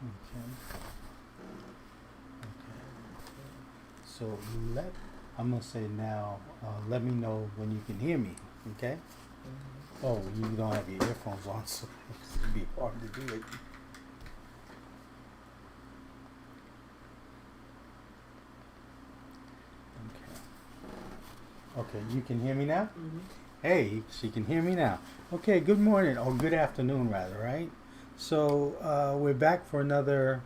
Okay. Okay. So let I'm gonna say now. Let me know when you can hear me. Okay. Oh, you don't have your earphones on, so it'd be hard to do it. Okay. Okay. You can hear me now. Mm-hmm. Hey, she can hear me now. Okay. Good morning or good afternoon, rather. Right. So we're back for another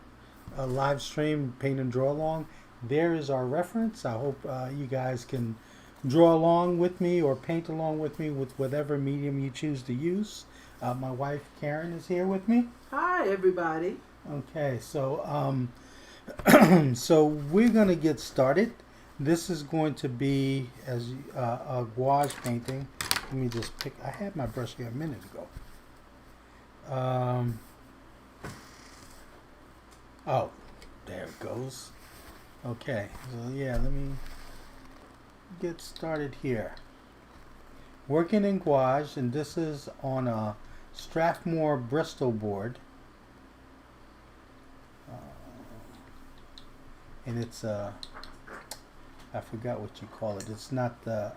live stream paint and draw along. There is our reference. I hope you guys can draw along with me or paint along with me with whatever medium you choose to use. My wife Karen is here with me. Hi, everybody. Okay, so so we're gonna get started. This is going to be as a gouache painting. Let me just pick. I had my brush here a minute ago. Um, oh, there it goes. Okay, so yeah, let me get started here. Working in gouache, and this is on a Strathmore Bristol board, and it's I forgot what you call it. It's not the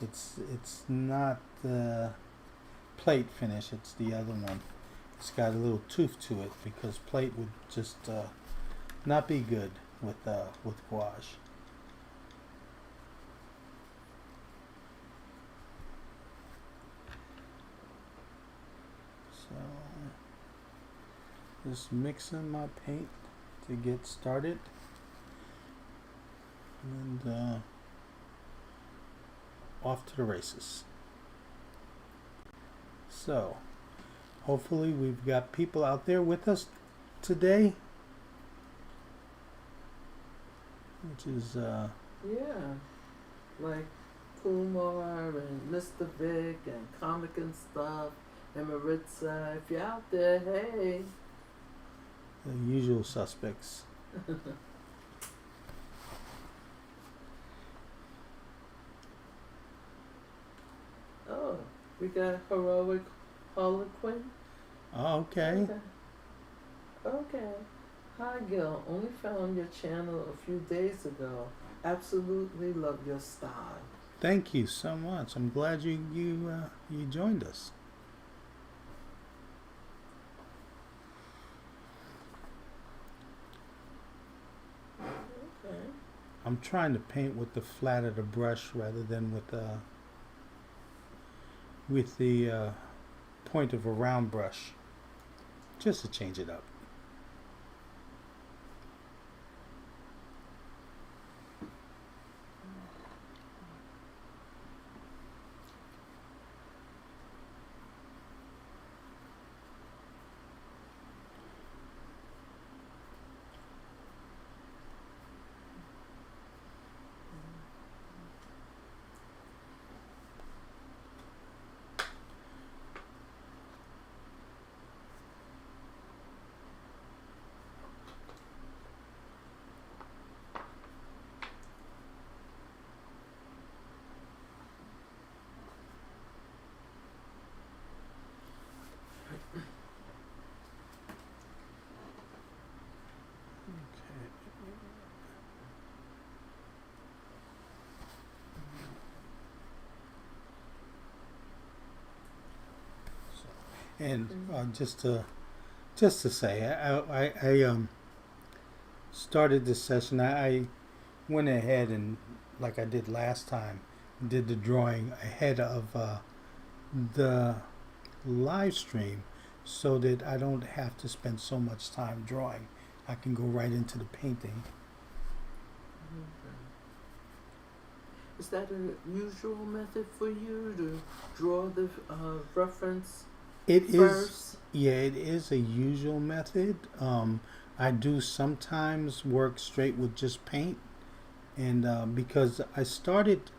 it's not the plate finish. It's the other one. It's got a little tooth to it because plate would just not be good with gouache. So just mixing my paint to get started, and off to the races. So hopefully we've got people out there with us today, which is Yeah, like Kumar and Mr. Vic and Comic and Stuff and Maritza. If you're out there, hey. the usual suspects. Oh, we got Heroic Harlequin. Oh, okay. Okay. Hi, Gil. Only found your channel a few days ago. Absolutely love your style. Thank you so much. I'm glad you joined us. Okay. I'm trying to paint with the flat of the brush rather than with the point of a round brush, just to change it up. And just to say, I started this session. I went ahead and, like I did last time, did the drawing ahead of the live stream, so that I don't have to spend so much time drawing. I can go right into the painting. Is that a usual method for you to draw the reference It is, first? yeah, it is a usual method. I do sometimes work straight with just paint, and because I started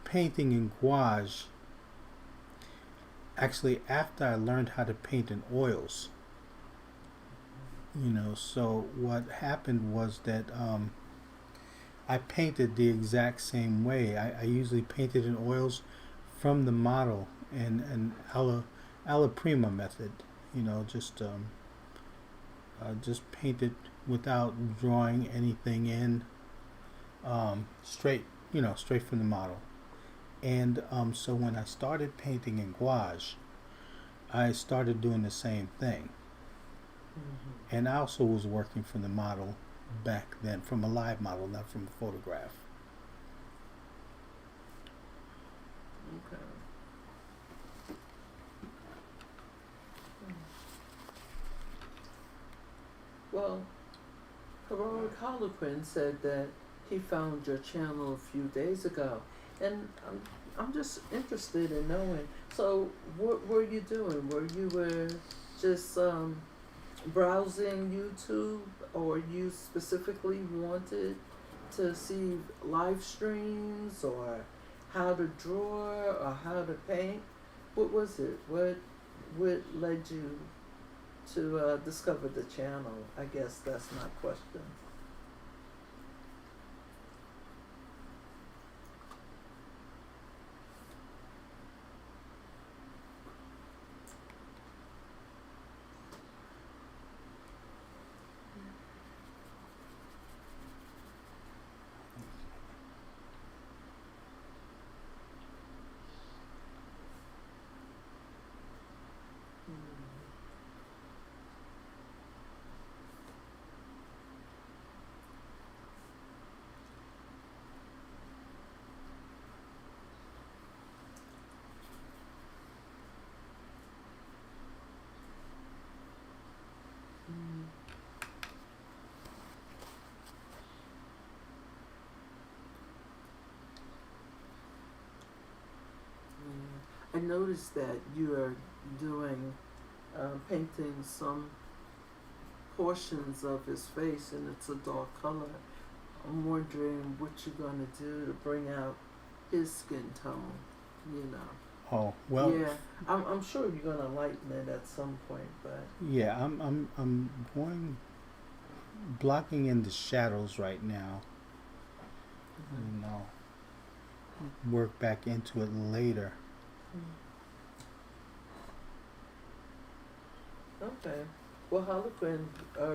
painting in gouache actually after I learned how to paint in oils. So what happened was that I painted the exact same way. I usually painted in oils from the model and alla prima method. Just just paint it without drawing anything in, straight, straight from the model. And so when I started painting in gouache, I started doing the same thing. Mm-hmm. And I also was working from the model back then, from a live model, not from a photograph. Okay. Well, Heroic Harlequin said that he found your channel a few days ago, and I'm just interested in knowing. So, what were you doing? Were just browsing YouTube, or you specifically wanted to see live streams, or how to draw, or how to paint? What was it? What led you to discover the channel? I guess that's my question. Mm. I noticed that you are doing painting some portions of his face, and it's a dark color. I'm wondering what you're gonna do to bring out his skin tone. You know. Oh well, Yeah, I'm sure you're gonna lighten it at some point, but. yeah. I'm going blocking in the shadows right now. Mhm. And I'll work back into it later. Okay. Well, Harlequin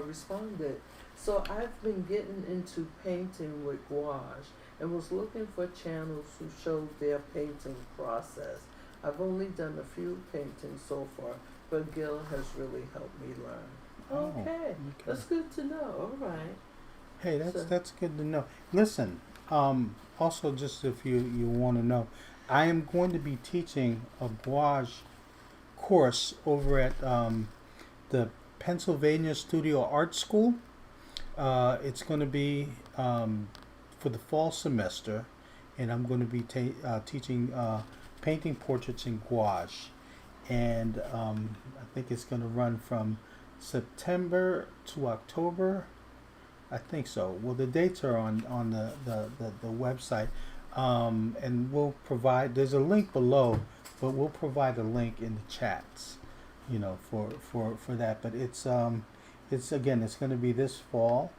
responded. So I've been getting into painting with gouache and was looking for channels who showed their painting process. I've only done a few paintings so far, but Gil has really helped me learn. Oh, Okay, that's good to know. All right. Hey, So, that's good to know. Listen, also just if you want to know, I am going to be teaching a gouache course over at the Pennsylvania Studio Art School. It's going to be for the fall semester, and I'm going to be teaching painting portraits in gouache, and I think it's going to run from September to October. I think so. Well, the dates are on the website, and we'll provide. There's a link below, but we'll provide a link in the chats, for that. But it's again, it's going to be this fall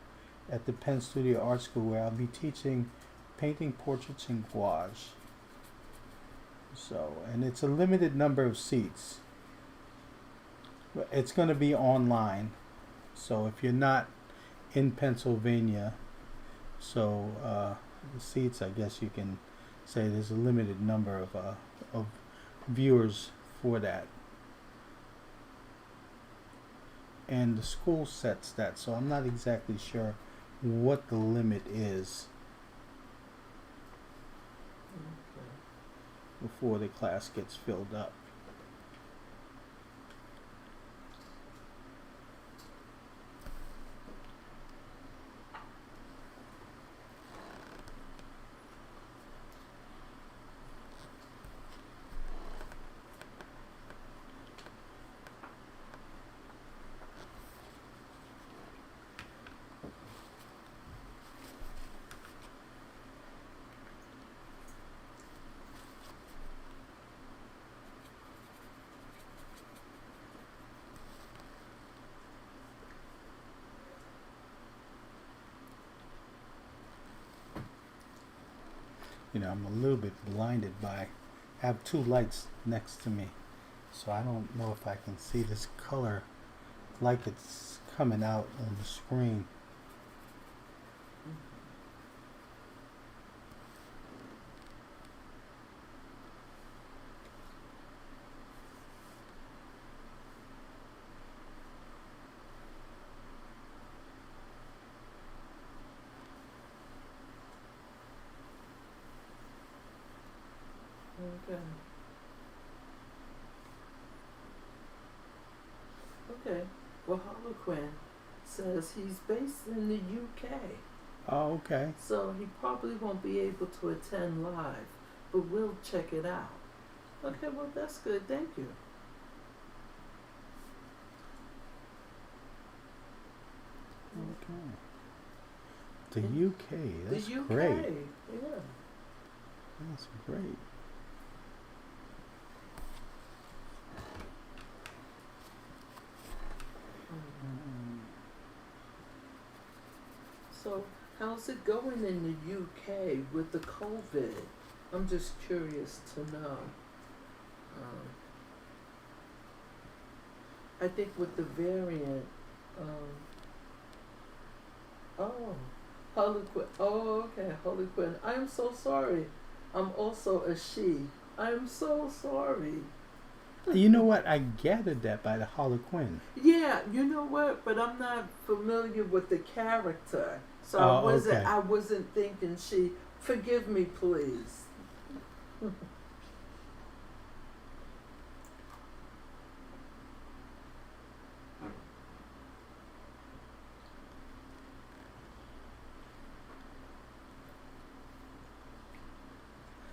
at the Penn Studio Art School where I'll be teaching painting portraits in gouache. So, and it's a limited number of seats. But it's going to be online. So if you're not in Pennsylvania, the seats, I guess you can say there's a limited number of viewers for that. And the school sets that, so I'm not exactly sure what the limit is before the class gets filled up. I'm a little bit blinded by, I have two lights next to me, so I don't know if I can see this color like it's coming out on the screen. Okay. Okay. Well, Harlequin says he's based in the UK, Oh, okay. so he probably won't be able to attend live, but we'll check it out. Okay, well, that's good. Thank you. Okay. The UK. That's the UK. great. Yeah. That's great. So, how's it going in the UK with the COVID? I'm just curious to know. I think with the variant, oh, Harlequin. Oh, okay, Harlequin. I'm so sorry. I'm also a she. I'm so sorry. You know what? I gathered that by the Harlequin. Yeah, you know what? But I'm not familiar with the character, so Oh, okay. I wasn't thinking she. Forgive me, please.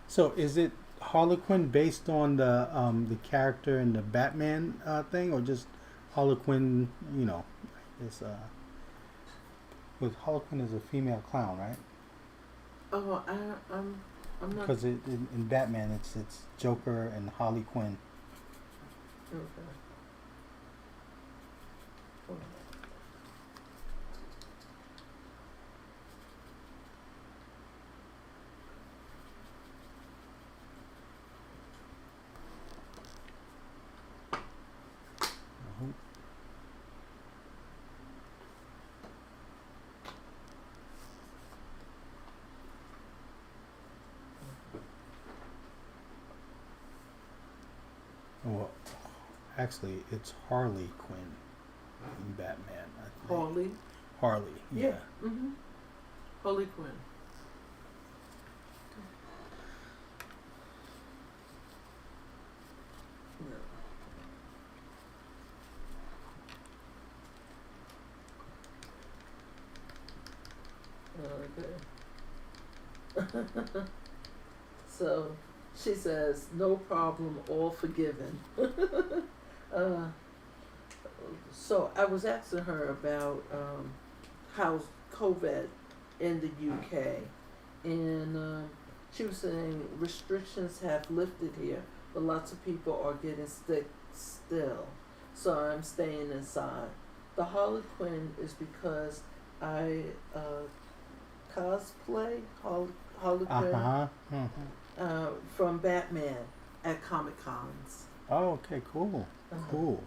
So is it Harlequin based on the character in the Batman thing, or just Harlequin? You know, is with Harlequin is a female clown, right? Oh, I'm not. Because in Batman it's Joker and Harley Quinn. Okay. Hold Uh-huh. Well, actually, it's Harley Quinn in Batman. I think. Harley. Harley. Yeah. Mhm. Harley Quinn. Yeah. Okay. So she says, no problem, all forgiven. uh, so I was asking her about how's COVID in the UK, and she was saying restrictions have lifted here, but lots of people are getting sick still. So I'm staying inside. The Harlequin is because I cosplay Harlequin from Batman at Comic Cons. Oh, okay, cool. Cool.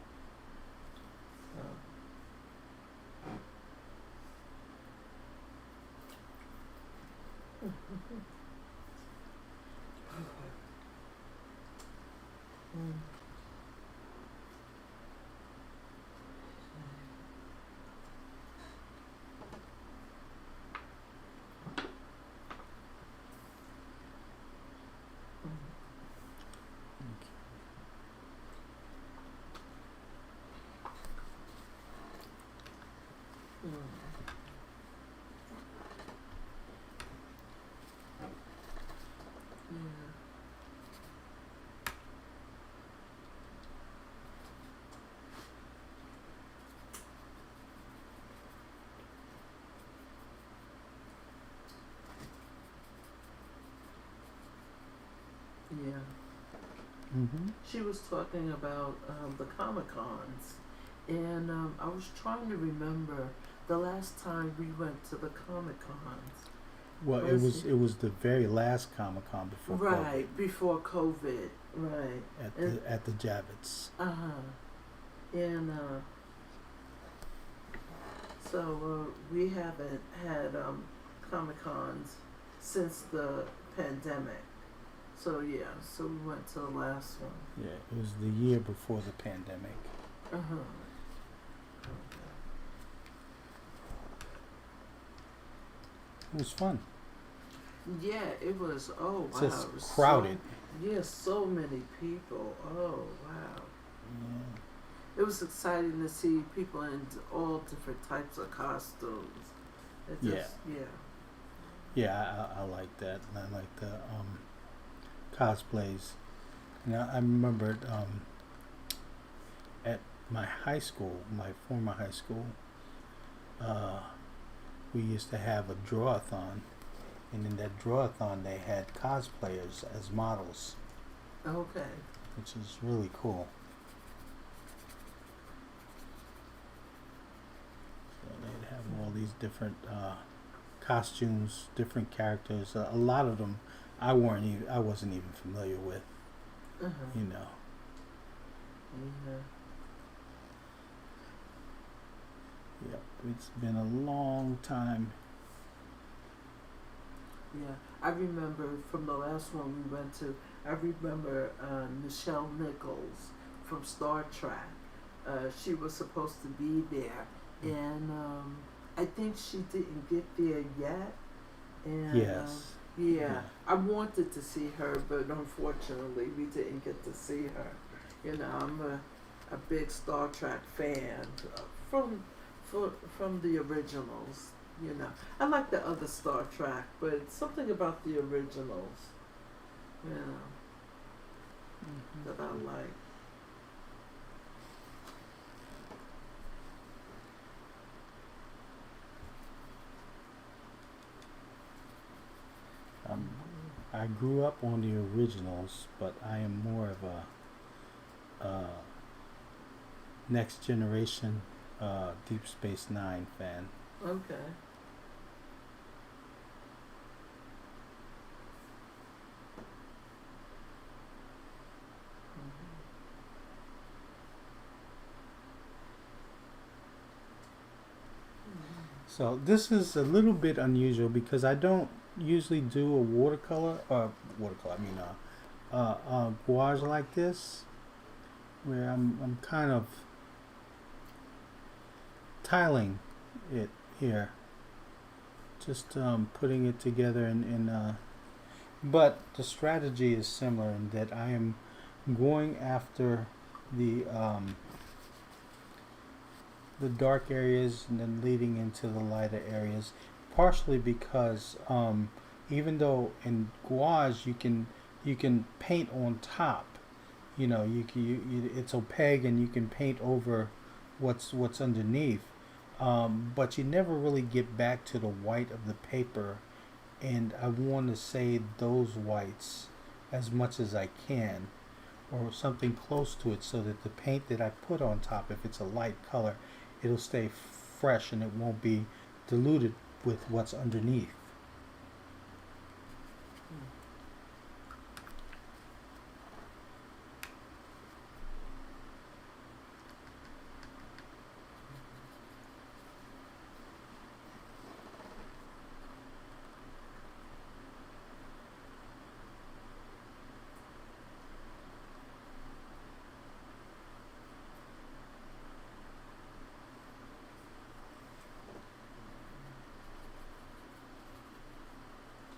Yeah. Mm-hmm. She was talking about the Comic Cons, and I was trying to remember the last time we went to the Comic Cons. Well, it was the very last Comic Con before Right, before COVID. Right. COVID at the Javits. And So we haven't had Comic Cons since the pandemic. So yeah, so we went to the last one. Yeah, it was the year before the pandemic. Uh huh. It was fun. Yeah, it was. Oh It's wow, just it was crowded. Yeah, so many people. Oh wow. Yeah. It was exciting to see people in all different types of costumes. It just, yeah. Yeah, I like that. I like the cosplays. Now I remembered at my high school, my former high school, uh, we used to have a drawathon, and in that drawathon they had cosplayers as models, Okay. which is really cool. So they'd have all these different costumes, different characters. A lot of them I wasn't even familiar with. Uh huh. You know. Yeah. Yep. It's been a long time. Yeah. I remember from the last one we went to. I remember Nichelle Nichols from Star Trek. She was supposed to be there, and I think she didn't get there yet. And Yes. yeah, I wanted to see her, but unfortunately, we didn't get to see her. You know, I'm a big Star Trek fan from the originals. You know, I like the other Star Trek, but something about the originals, you know, that I like. I grew up on the originals, but I am more of a next generation Deep Space Nine fan. Okay. So this is a little bit unusual because I don't usually do a watercolor. I mean, gouache like this, where I'm kind of tiling it here, just putting it together but the strategy is similar in that I am going after the dark areas and then leading into the lighter areas, partially because even though in gouache you can paint on top, you know, it's opaque and you can paint over what's underneath, but you never really get back to the white of the paper, and I want to save those whites as much as I can, or something close to it, so that the paint that I put on top, if it's a light color, it'll stay fresh and it won't be diluted with what's underneath.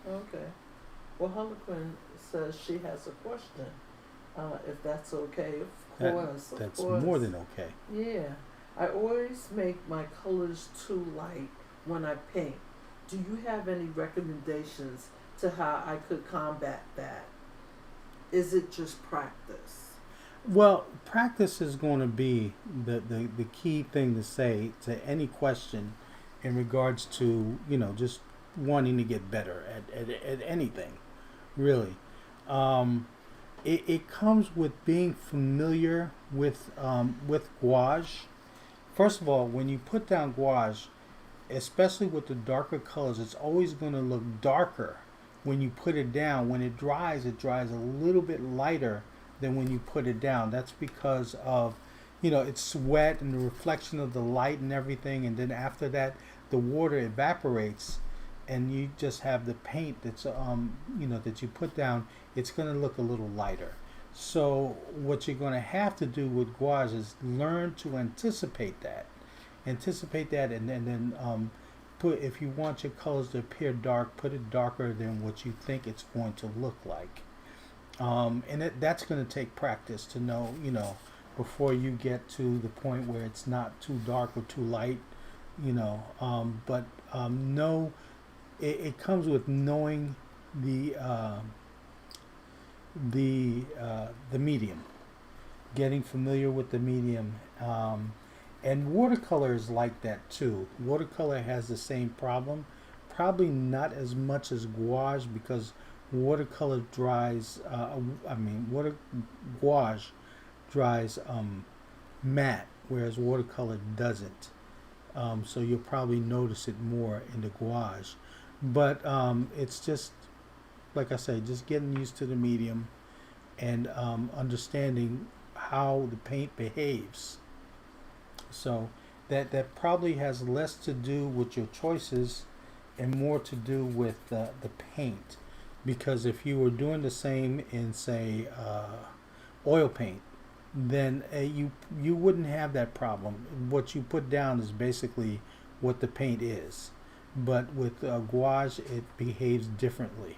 Okay. Well, Harlequin says she has a question. If that's okay, of course, of That's course. more than okay. Yeah. I always make my colors too light when I paint. Do you have any recommendations to how I could combat that? Is it just practice? Well, practice is going to be the key thing to say to any question in regards to, you know, just wanting to get better at anything, really. It comes with being familiar with gouache. First of all, when you put down gouache, especially with the darker colors, it's always going to look darker when you put it down. When it dries a little bit lighter than when you put it down. That's because of it's wet and the reflection of the light and everything, and then after that, the water evaporates, and you just have the paint that you put down. It's going to look a little lighter. So what you're going to have to do with gouache is learn to anticipate that, and then put, if you want your colors to appear dark, put it darker than what you think it's going to look like. And that's going to take practice to know, before you get to the point where it's not too dark or too light, but know it comes with knowing the the medium, getting familiar with the medium. And watercolor is like that too. Watercolor has the same problem, probably not as much as gouache, because watercolor dries. Gouache dries matte, whereas watercolor doesn't. So you'll probably notice it more in the gouache. But it's just, like I say, just getting used to the medium and understanding how the paint behaves. So that probably has less to do with your choices and more to do with the paint. Because if you were doing the same in, say, oil paint, then you wouldn't have that problem. What you put down is basically what the paint is. But with gouache, it behaves differently.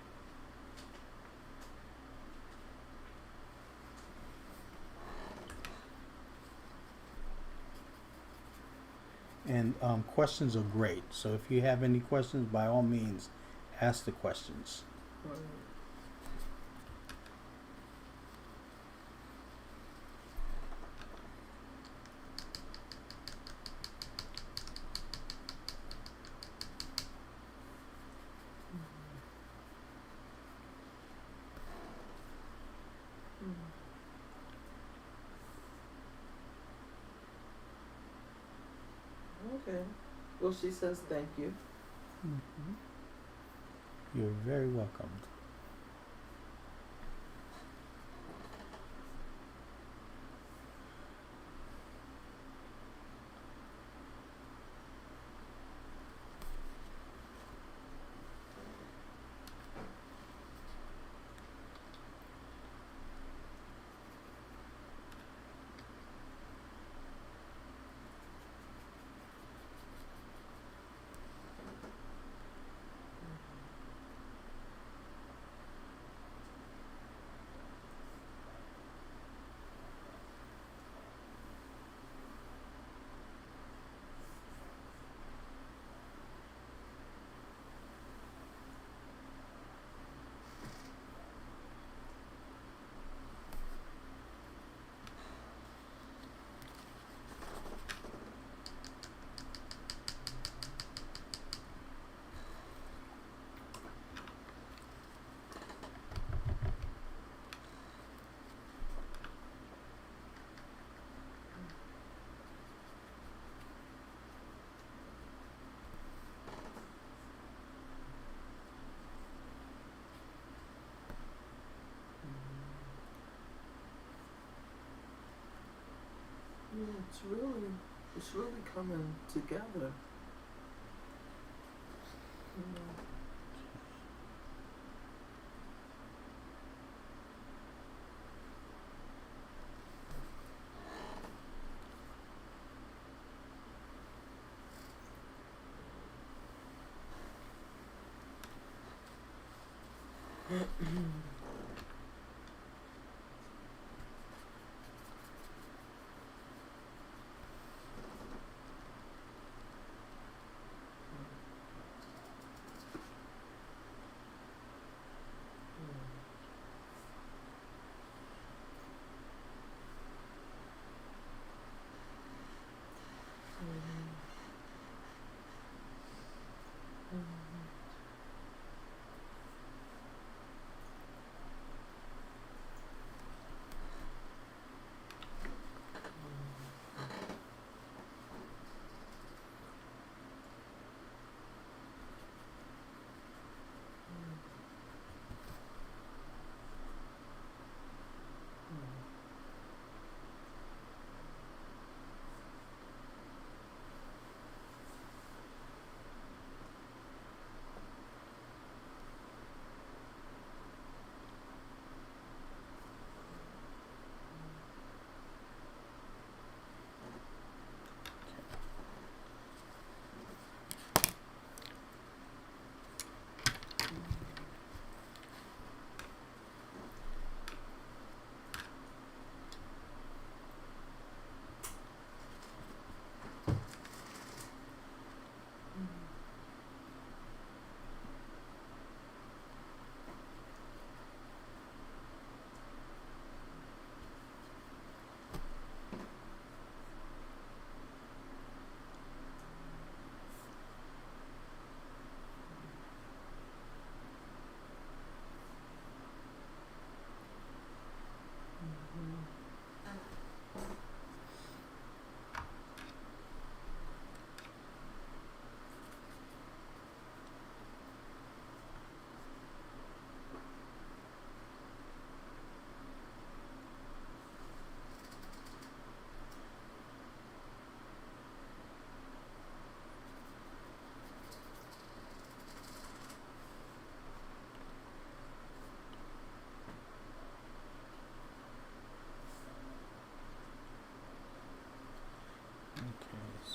And questions are great. So if you have any questions, by all means, ask the questions. Right. Okay. Well, she says thank you. Mm-hmm. You're very welcome. Yeah, it's really coming together.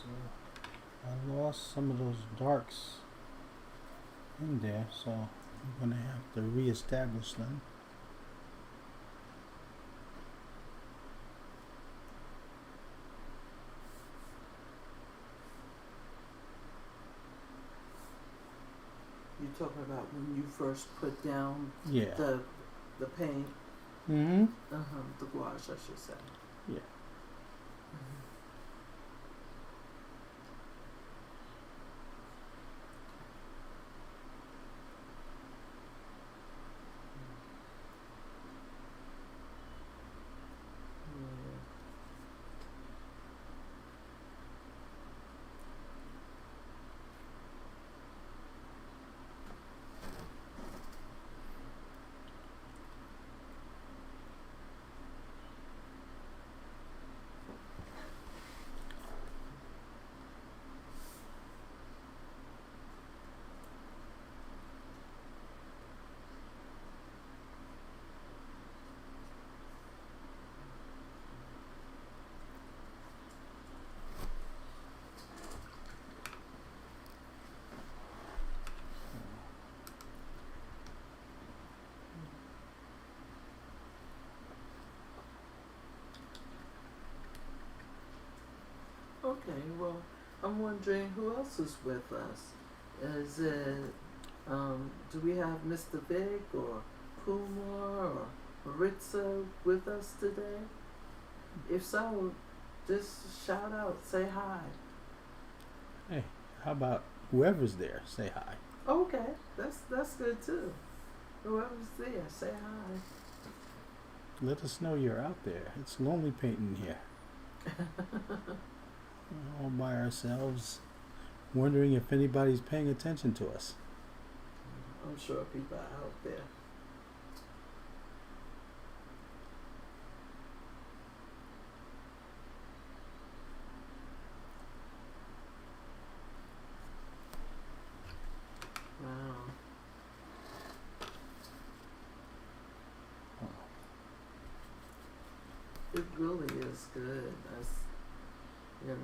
So I lost some of those darks in there, so I'm gonna have to reestablish them. You talking about when you first put down Yeah. the paint? Mm-hmm. The gouache, I should say. Yeah. Okay, well, I'm wondering who else is with us. Is it, do we have Mr. Vic or Kumar or Maritza with us today? If so, just shout out, say hi. Hey, how about whoever's there? Say hi. Okay, that's good too. Whoever's there, say hi. Let us know you're out there. It's lonely painting here. All by ourselves, wondering if anybody's paying attention to us. I'm sure people are out there. Wow. It really is good. That's, you know.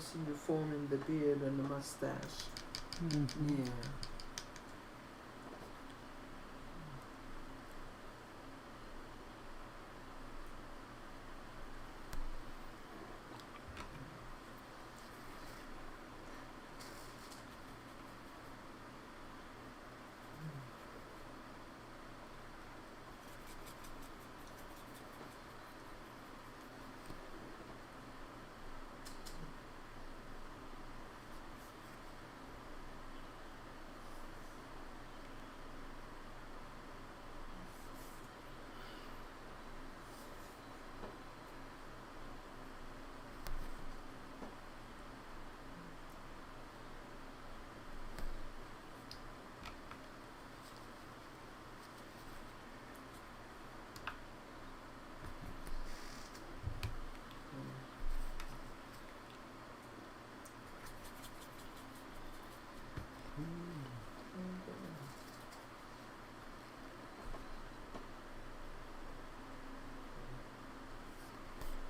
I see you forming the beard and the mustache. Mhm. Yeah.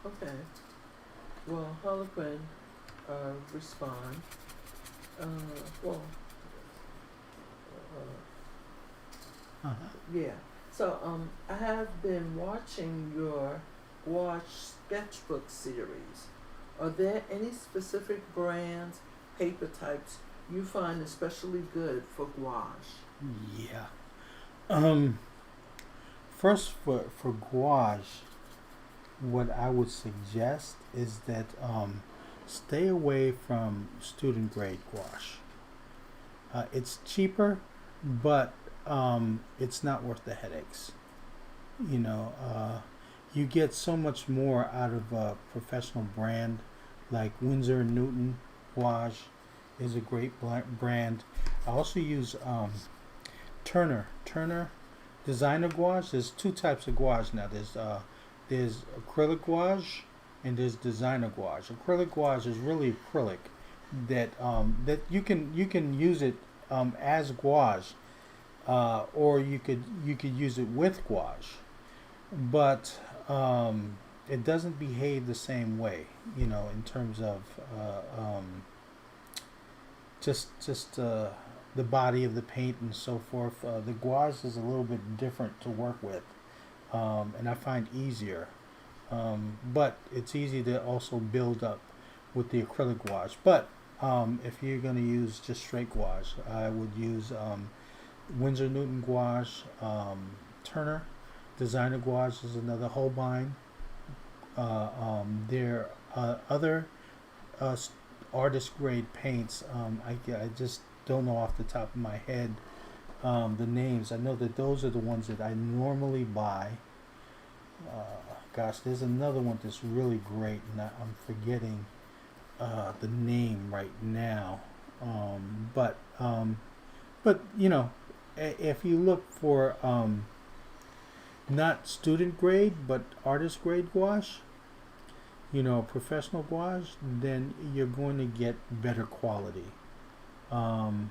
Okay. Well, Harlequin respond. Uh, well, Uh-huh. yeah. So I have been watching your Gouache sketchbook series. Are there any specific brands, paper types you find especially good for gouache? Yeah. Um, First, for gouache, what I would suggest is that stay away from student grade gouache. It's cheaper, but it's not worth the headaches. You know, you get so much more out of a professional brand like Winsor and Newton gouache is a great brand. I also use Turner designer gouache. There's two types of gouache now. There's acrylic gouache and there's designer gouache. Acrylic gouache is really acrylic that you can use it as gouache, or you could use it with gouache, but it doesn't behave the same way. You know, in terms of just the body of the paint and so forth. The gouache is a little bit different to work with, and I find easier. But it's easy to also build up with the acrylic gouache. But if you're going to use just straight gouache, I would use Winsor Newton gouache, Turner designer gouache is another Holbein. There are other uh, artist grade paints. I just don't know off the top of my head the names. I know that those are the ones that I normally buy. Gosh, there's another one that's really great, and I'm forgetting the name right now. But you know, if you look for not student grade but artist grade gouache, you know, professional gouache, then you're going to get better quality. Um,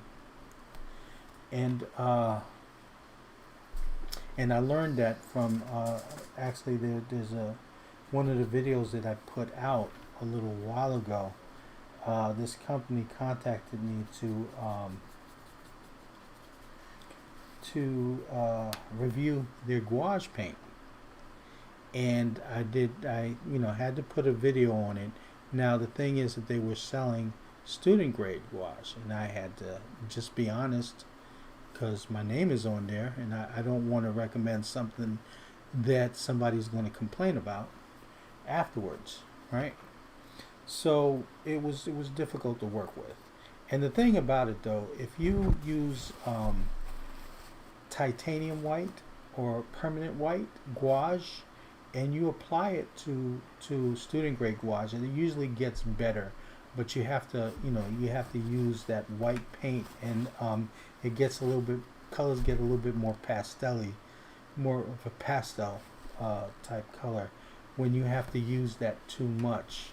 and and I learned that from actually there's a one of the videos that I put out a little while ago. This company contacted me to review their gouache paint, and I had to put a video on it. Now the thing is that they were selling student grade gouache, and I had to just be honest because my name is on there, and I don't want to recommend something that somebody's going to complain about afterwards, right? So it was difficult to work with. And the thing about it though, if you use titanium white or permanent white gouache and you apply it to student grade gouache, and it usually gets better, but you have to use that white paint, and it gets a little bit colors get a little bit more pastelly, more of a pastel type color when you have to use that too much,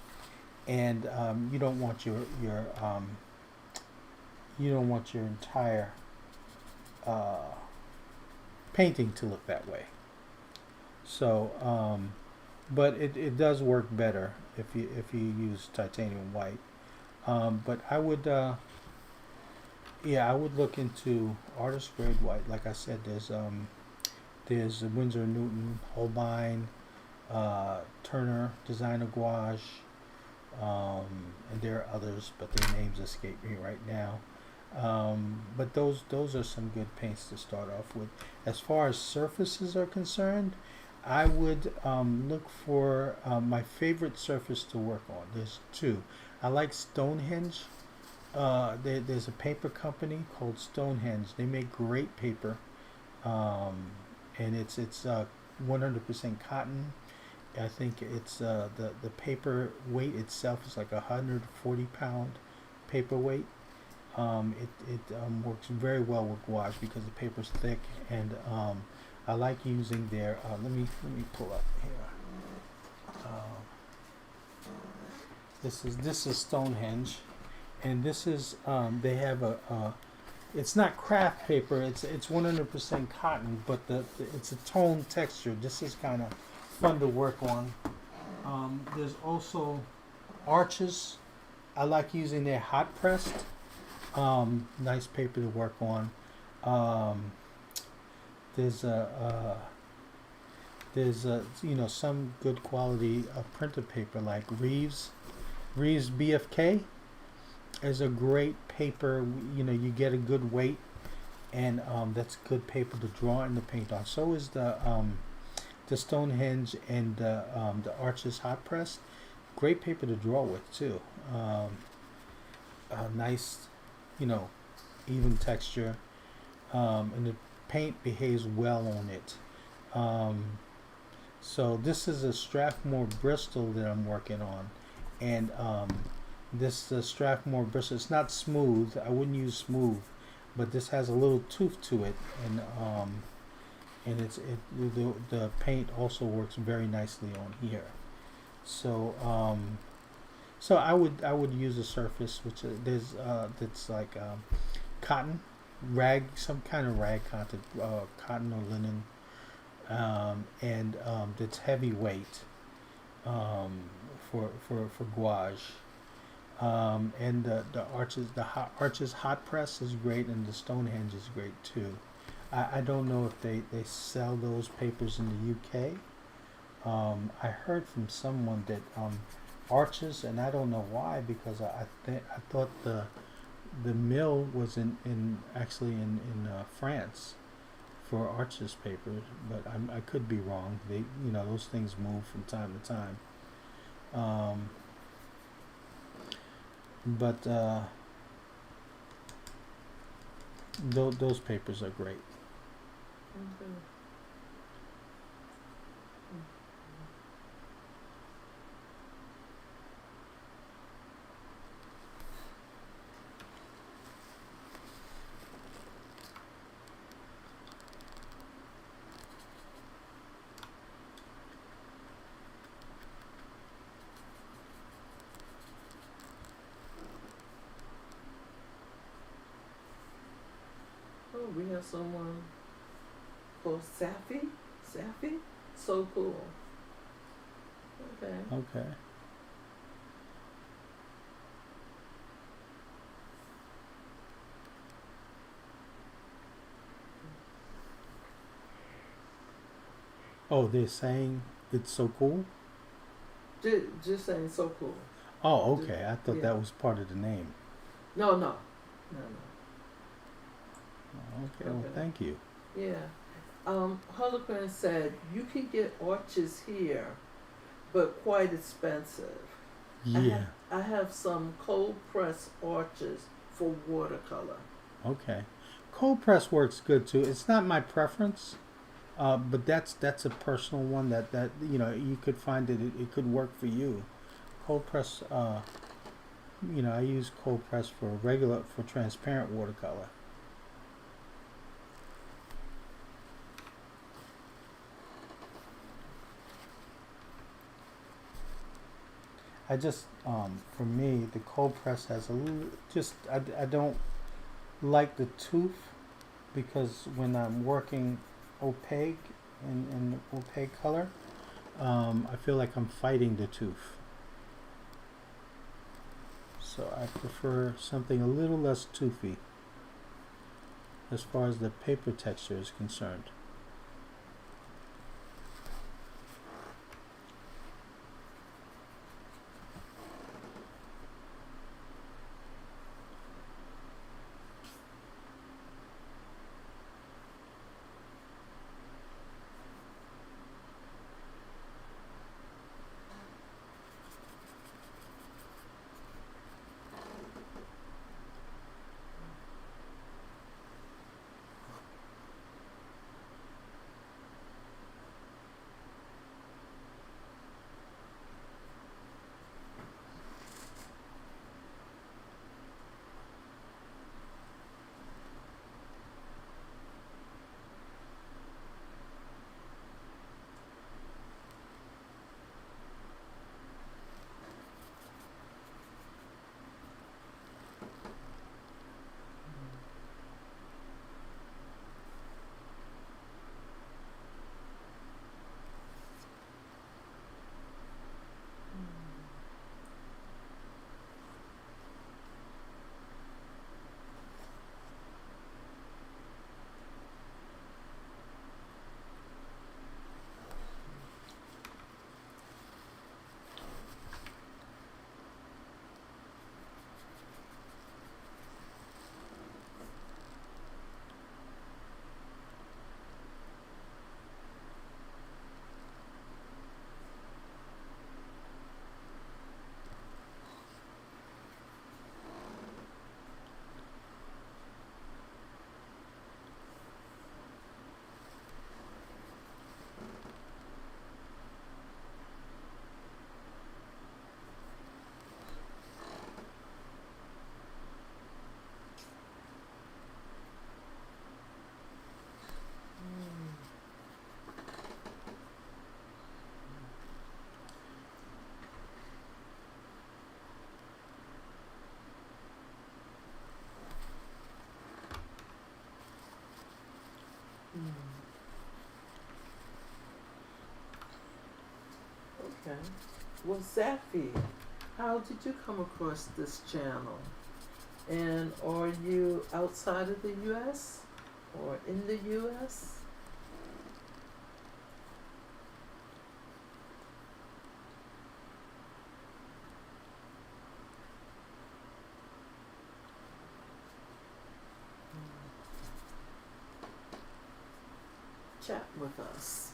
and you don't want your entire uh, painting to look that way. So, but it does work better if you use titanium white. But I would, yeah, I would look into artist grade white. Like I said, there's Winsor Newton, Holbein, Turner, Designer Gouache, and there are others, but their names escape me right now. But those are some good paints to start off with. As far as surfaces are concerned, I would look for my favorite surface to work on. There's two. I like Stonehenge. There's a paper company called Stonehenge. They make great paper, and it's 100% cotton. I think it's the paper weight itself is like 140 pound paper weight. It works very well with gouache because the paper's thick, and I like using their. Let me pull up here. This is Stonehenge, and this is they have a it's not craft paper. It's 100% cotton, but it's a toned texture. This is kind of fun to work on. There's also Arches. I like using their hot pressed. Nice paper to work on. There's some good quality printer paper like Reeves. Reeves BFK is a great paper. You get a good weight, and that's good paper to draw and to paint on. So is the Stonehenge and the Arches hot press. Great paper to draw with too. Nice, even texture, and the paint behaves well on it. So this is a Strathmore Bristol that I'm working on, and this Strathmore Bristol. It's not smooth. I wouldn't use smooth, but this has a little tooth to it, and the paint also works very nicely on here. So I would use a surface which that's like cotton, rag, some kind of rag content, cotton or linen, and that's heavyweight for gouache. And the Arches hot press is great, and the Stonehenge is great too. I don't know if they sell those papers in the UK. I heard from someone that Arches, and I don't know why, because I thought the mill was actually in France for Arches papers, but I could be wrong. Those things move from time to time. But those papers are great. Okay. Oh, we have someone called Safi. Safi? So cool. Okay. Okay. Oh, they're saying it's so cool? Just saying so cool. Oh, okay. I thought Yeah. that was part of the name. No. Okay, well, Okay. thank you. Yeah. Harlequin said you can get Arches here, but quite expensive. Yeah. I have some cold press Arches for watercolor. Okay. Cold press works good too. It's not my preference, but that's a personal one that you could find that it could work for you. Cold press, I use cold press for transparent watercolor. I just, for me, the cold press has a little, I don't like the tooth, because when I'm working opaque in opaque color, I feel like I'm fighting the tooth. So I prefer something a little less toothy as far as the paper texture is concerned. Okay. Well, Safi, how did you come across this channel? And are you outside of the U.S. or in the U.S.? Chat with us.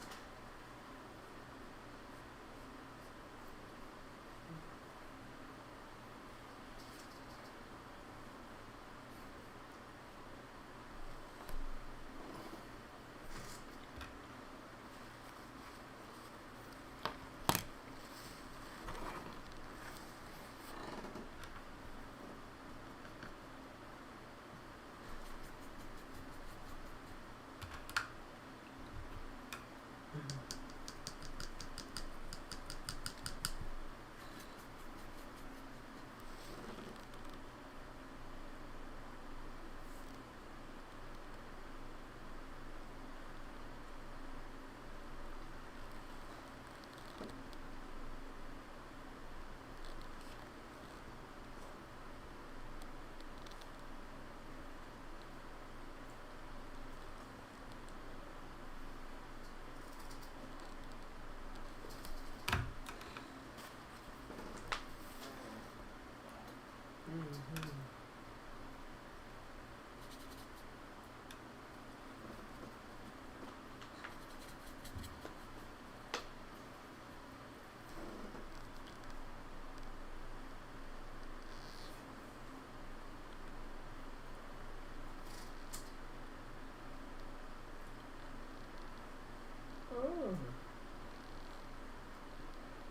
Oh.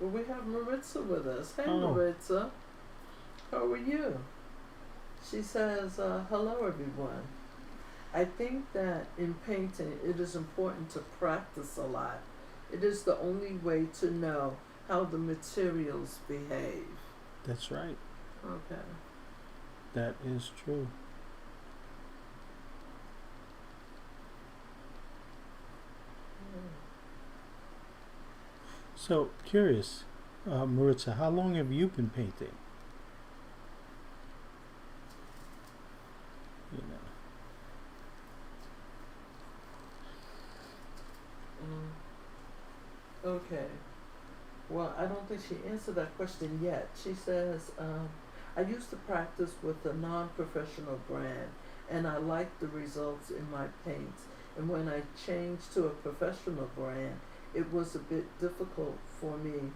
Well, we have Maritza with us. Hey, Oh. Maritza. How are you? She says, hello, everyone. I think that in painting, it is important to practice a lot. It is the only way to know how the materials behave. That's right. Okay. That is true. So, curious, Maritza, how long have you been painting? You know. Okay. Well, I don't think she answered that question yet. She says, I used to practice with a non-professional brand and I liked the results in my paints. And when I changed to a professional brand, it was a bit difficult for me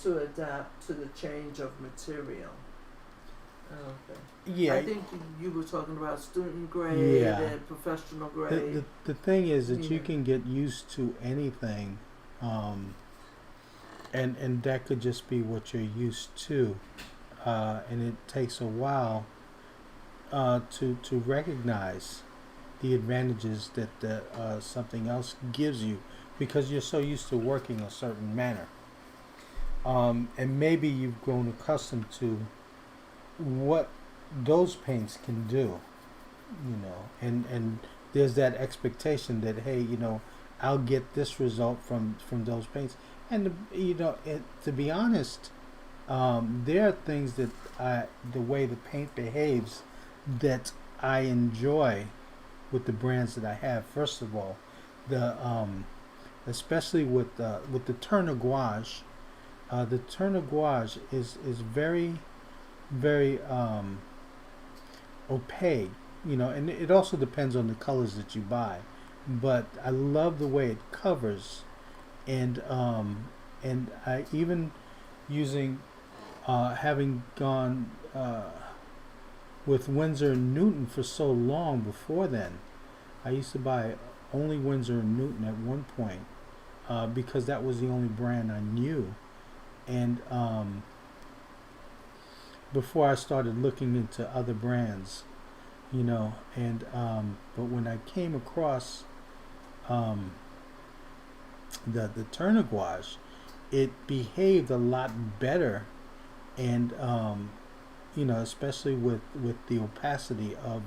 to adapt to the change of material. Okay. Yeah. I think you were talking about student grade Yeah. and professional The, grade. the thing is that you Yeah. can get used to anything, um, and that could just be what you're used to, and it takes a while to recognize the advantages that something else gives you because you're so used to working a certain manner, and maybe you've grown accustomed to what those paints can do, and there's that expectation that, hey, I'll get this result from those paints, and to be honest, there are things that the way the paint behaves that I enjoy with the brands that I have. First of all, the especially with the Turner Gouache, the Turner Gouache is very very opaque, and it also depends on the colors that you buy. But I love the way it covers, and I even using having gone with Winsor and Newton for so long before then. I used to buy only Winsor and Newton at one point because that was the only brand I knew, and before I started looking into other brands, and but when I came across the Turner Gouache, it behaved a lot better, and especially with the opacity of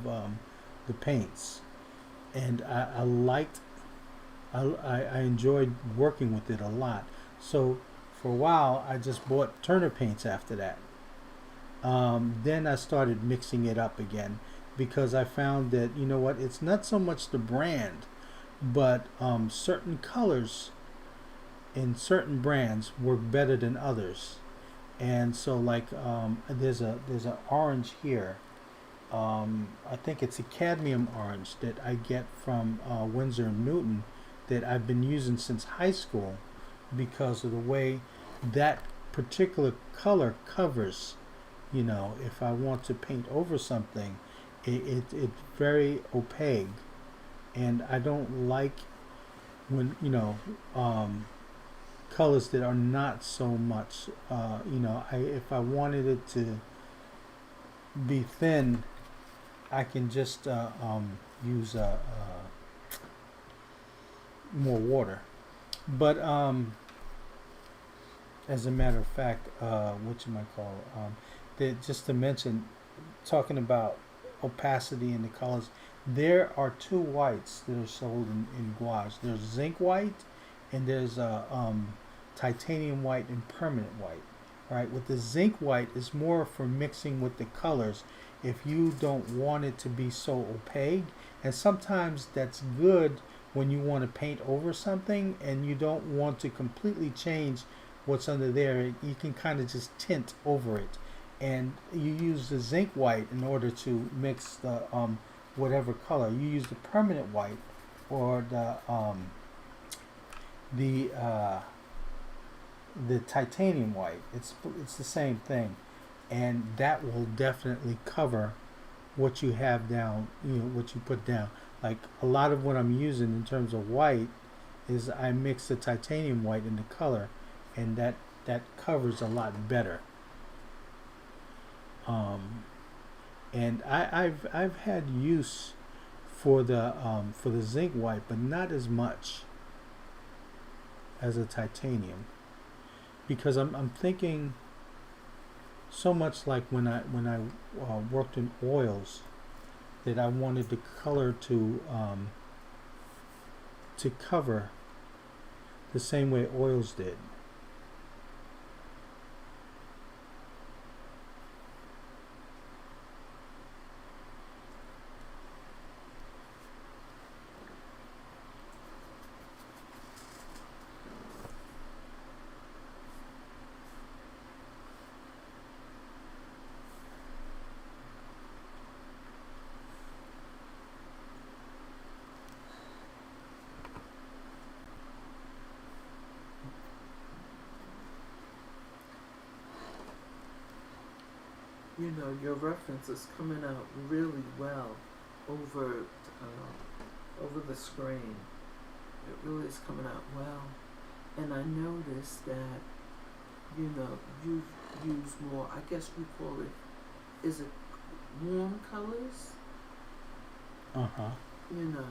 the paints, and I liked I enjoyed working with it a lot. So for a while, I just bought Turner paints after that. Then I started mixing it up again because I found that, it's not so much the brand, but certain colors in certain brands work better than others. And so, like, there's a orange here. I think it's a cadmium orange that I get from Winsor and Newton that I've been using since high school because of the way that particular color covers. If I want to paint over something, it's very opaque, and I don't like when colors that are not so much. If I wanted it to be thin, I can just use more water. But as a matter of fact, what you might call just to mention, talking about opacity in the colors, there are two whites that are sold in gouache. There's zinc white, and there's titanium white and permanent white. Right, with the zinc white is more for mixing with the colors if you don't want it to be so opaque, and sometimes that's good when you want to paint over something and you don't want to completely change what's under there. You can kind of just tint over it, and you use the zinc white in order to mix the whatever color. You use the permanent white or the titanium white. It's the same thing, and that will definitely cover what you have down. What you put down. Like a lot of what I'm using in terms of white is I mix the titanium white in the color, and that covers a lot better. And I've had use for the zinc white, but not as much as a titanium, because I'm thinking so much like when I worked in oils, that I wanted the color to cover the same way oils did. your reference is coming out really well over over the screen. It really is coming out well. And I noticed that, you've used more, I guess we call it, is it warm colors? Uh-huh. You know.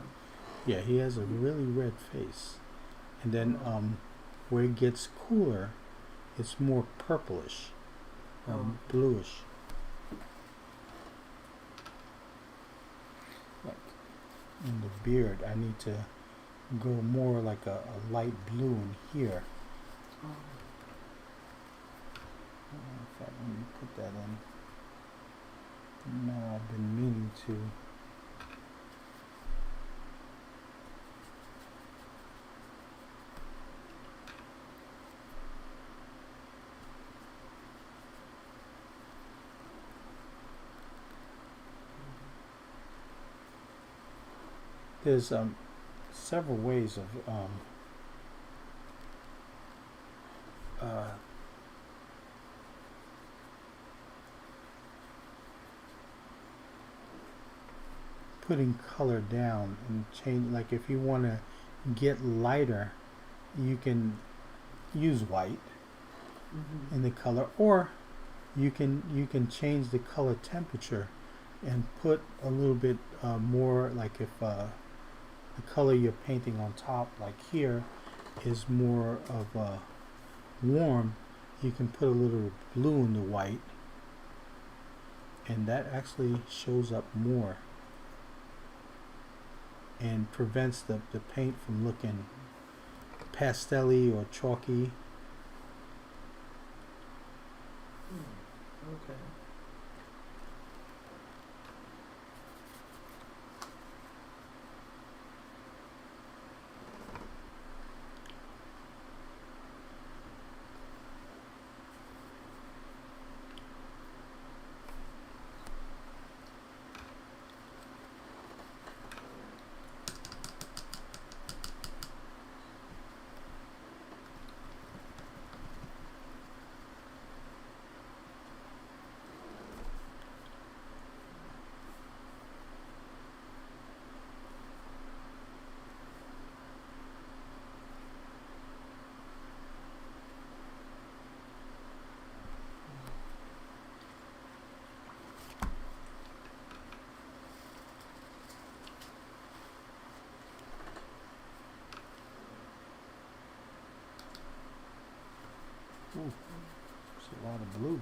Yeah, he has a really red face. And then where it gets cooler, it's more purplish, bluish. Like in the beard, I need to go more like a light blue in here. In fact, let me put that in. No, I've been meaning to. There's several ways of putting color down and change. Like if you want to get lighter, you can use white in the color, or you can change the color temperature and put a little bit more. Like if the color you're painting on top, like here, is more of warm, you can put a little blue in the white, and that actually shows up more and prevents the paint from looking pastel-y or chalky. Okay. Ooh, it's a lot of blue.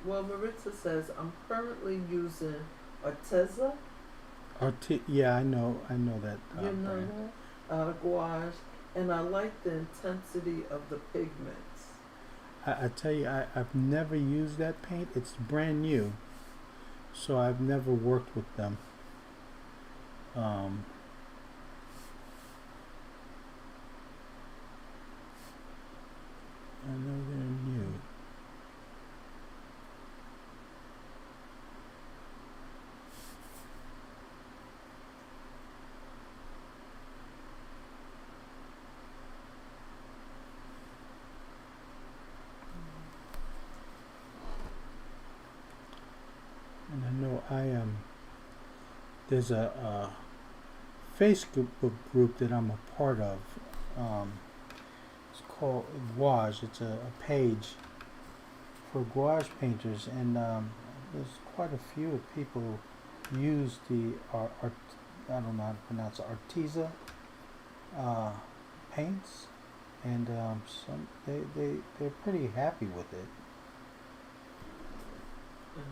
Well, Maritza says, I'm currently using Arteza. Yeah, I know that You know brand. that? Gouache. And I like the intensity of the pigments. I tell you, I've never used that paint. It's brand new, so I've never worked with them. Um, I know they're new. And I know there's a Facebook group that I'm a part of. Um, it's called Gouache. It's a page for gouache painters, and there's quite a few people who use the I don't know how to pronounce it, Arteza paints, and some they're pretty happy with it. Mm.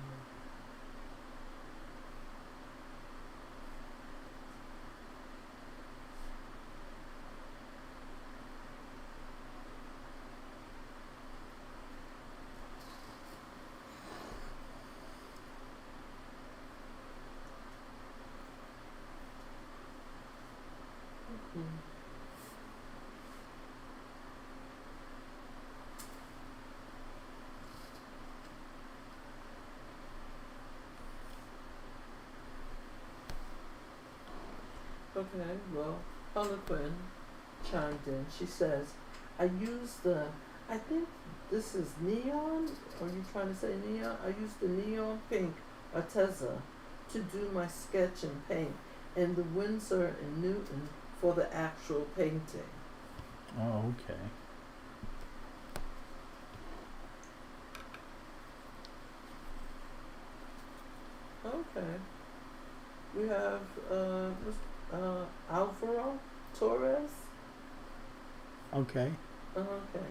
Okay, well, Harlequin chimed in. She says, I think this is neon. Are you trying to say neon? I use the neon pink Arteza to do my sketch and paint, and the Windsor and Newton for the actual painting. Oh, okay. Okay. We have Alvaro Torres. Okay. Okay.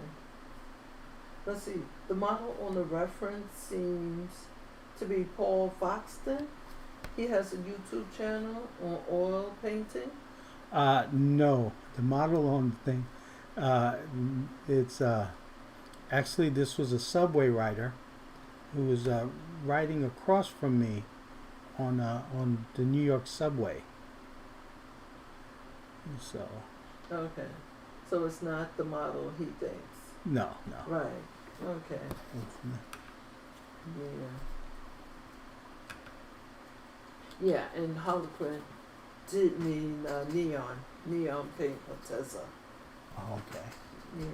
Let's see. The model on the reference seems to be Paul Foxton. He has a YouTube channel on oil painting. No, the model on the thing. It's actually this was a subway rider who was riding across from me on the New York subway. So Okay. So it's not the model he thinks. no. Right. Okay. It's not. Yeah. Yeah, and Harlequin did mean neon pink Arteza. Oh, okay. Yeah.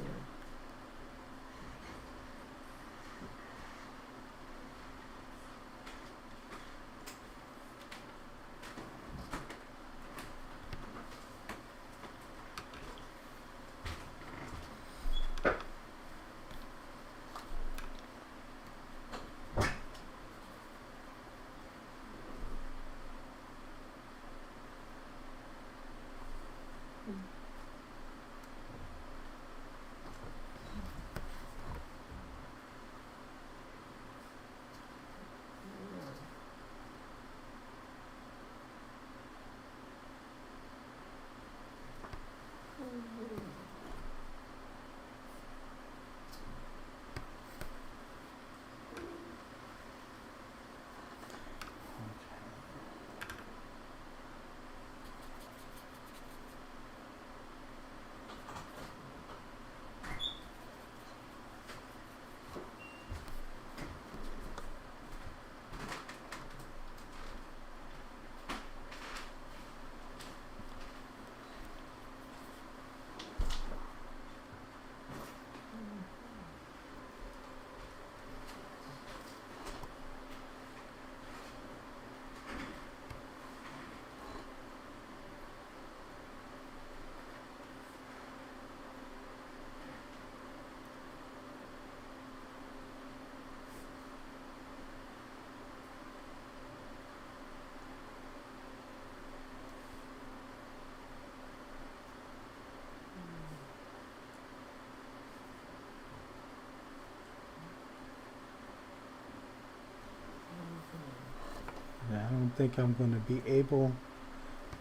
don't think I'm going to be able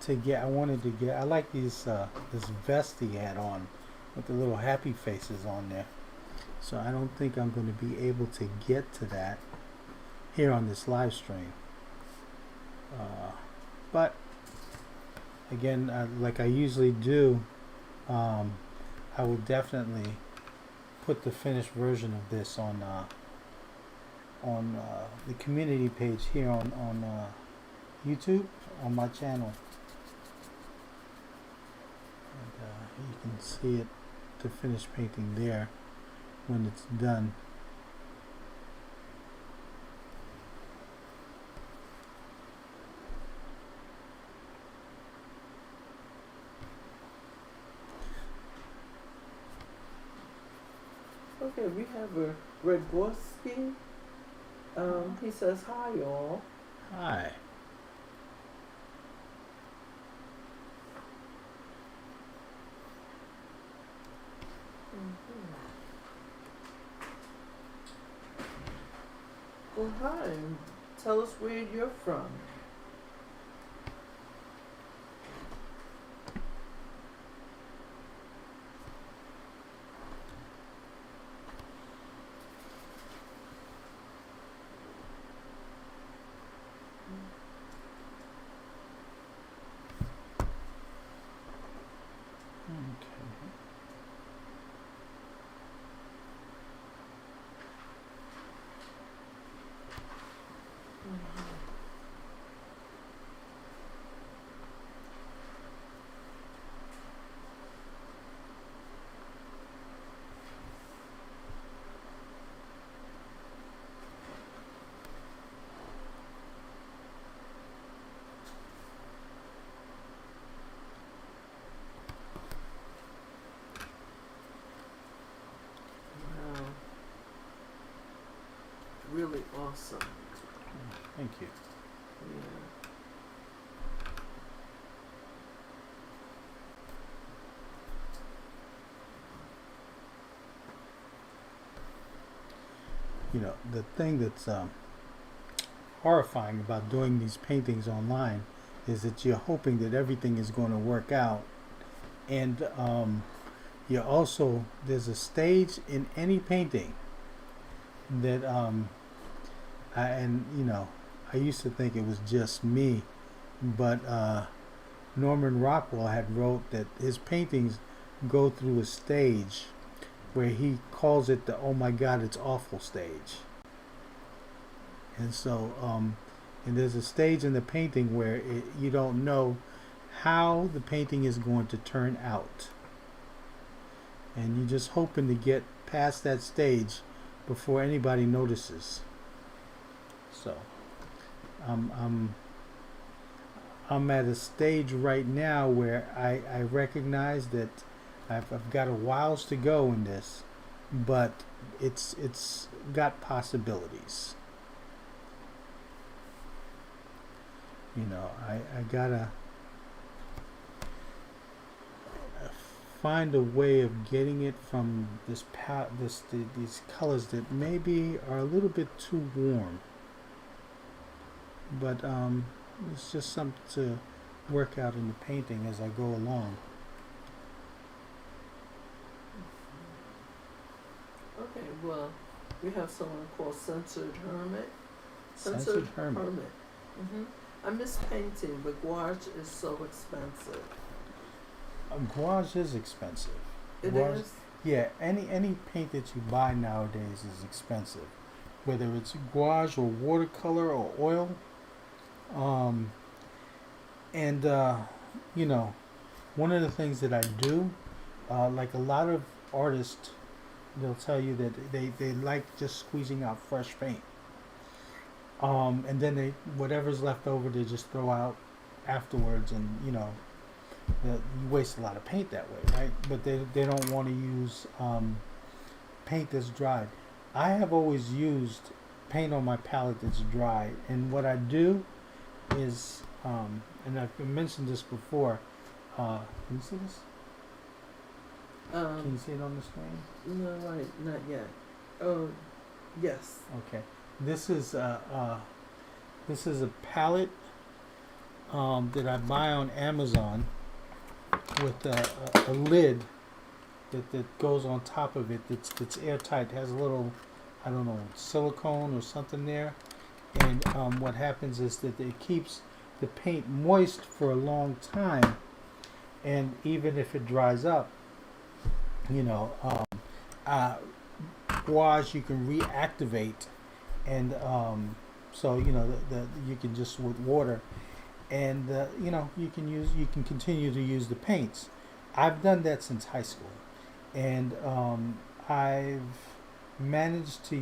to get. I like these this vest he had on with the little happy faces on there. So I don't think I'm going to be able to get to that here on this live stream. But again, like I usually do, I will definitely put the finished version of this on the community page here on YouTube on my channel, and you can see it, the finished painting there when it's done. Okay, we have a Redgorski. He says, hi, y'all. Hi. Well, hi. Tell us where you're from. Okay. Wow. Really awesome. Thank you. Yeah. You know, the thing that's horrifying about doing these paintings online is that you're hoping that everything is going to work out, and you also, there's a stage in any painting that I used to think it was just me, but Norman Rockwell had wrote that his paintings go through a stage where he calls it the "oh my God, it's awful" stage. And so, and there's a stage in the painting where you don't know how the painting is going to turn out, and you're just hoping to get past that stage before anybody notices. So, I'm at a stage right now where I recognize that I've got a whiles to go in this, but it's got possibilities. You know, I gotta find a way of getting it from these colors that maybe are a little bit too warm, but it's just something to work out in the painting as I go along. Okay, well, we have someone called Censored Hermit. Censored Hermit. Mm-hmm. I miss painting, but gouache is so expensive. Gouache is expensive. It Gouache, is? yeah, any paint that you buy nowadays is expensive, whether it's gouache or watercolor or oil. And you know, one of the things that I do, like a lot of artists, they'll tell you that they like just squeezing out fresh paint. And then whatever's left over they just throw out afterwards, and you know, you waste a lot of paint that way, right? But they don't want to use paint that's dried. I have always used paint on my palette that's dry, and what I do is, and I've mentioned this before. Can you see this? Can you see it on the screen? No, right, not yet. Oh, yes. Okay. This is a palette that I buy on Amazon with a lid that goes on top of it that's airtight. It has a little, I don't know, silicone or something there. And what happens is that it keeps the paint moist for a long time. And even if it dries up, you know, uh, gouache you can reactivate. And so, you know, you can just with water. And, you know, you can continue to use the paints. I've done that since high school. And I've managed to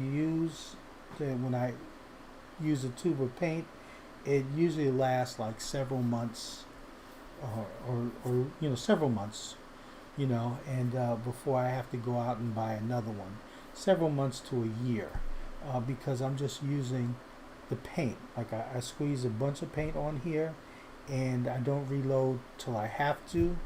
when I use a tube of paint, it usually lasts like several months, or you know, several months, you know, and before I have to go out and buy another one, several months to a year, because I'm just using the paint. Like I squeeze a bunch of paint on here, and I don't reload till I have to.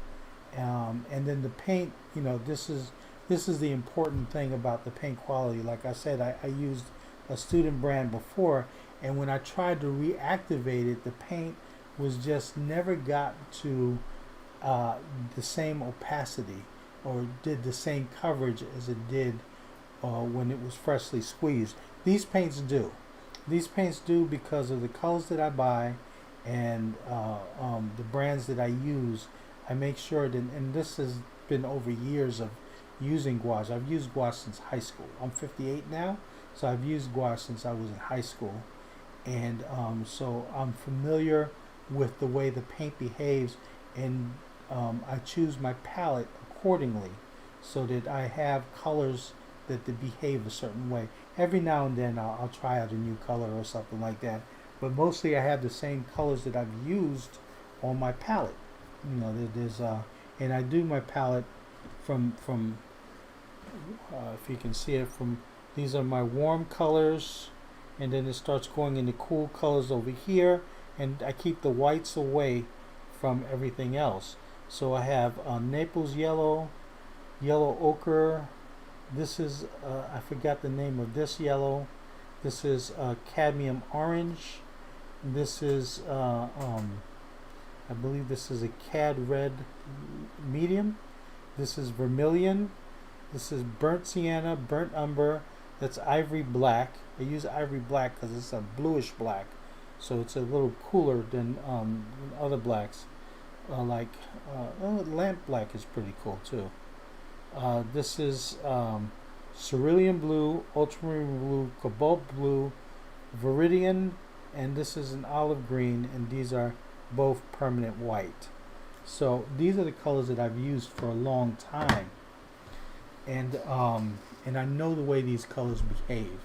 And then the paint, you know, this is the important thing about the paint quality. Like I said, I used a student brand before, and when I tried to reactivate it, the paint was just never got to the same opacity or did the same coverage as it did when it was freshly squeezed. These paints do. These paints do because of the colors that I buy and the brands that I use. I make sure that, and this has been over years of using gouache. I've used gouache since high school. I'm 58 now, so I've used gouache since I was in high school. And so I'm familiar with the way the paint behaves, and I choose my palette accordingly so that I have colors that behave a certain way. Every now and then I'll try out a new color or something like that, but mostly I have the same colors that I've used on my palette. You know, there's and I do my palette from if you can see it, from these are my warm colors, and then it starts going into cool colors over here, and I keep the whites away from everything else. So I have Naples yellow, yellow ochre. This is I forgot the name of this yellow. This is cadmium orange. This is I believe this is a cad red medium. This is vermilion. This is burnt sienna, burnt umber. That's ivory black. I use ivory black because it's a bluish black, so it's a little cooler than other blacks. Lamp black is pretty cool too. This is cerulean blue, ultramarine blue, cobalt blue, viridian, and this is an olive green, and these are both permanent white. So these are the colors that I've used for a long time, and I know the way these colors behave.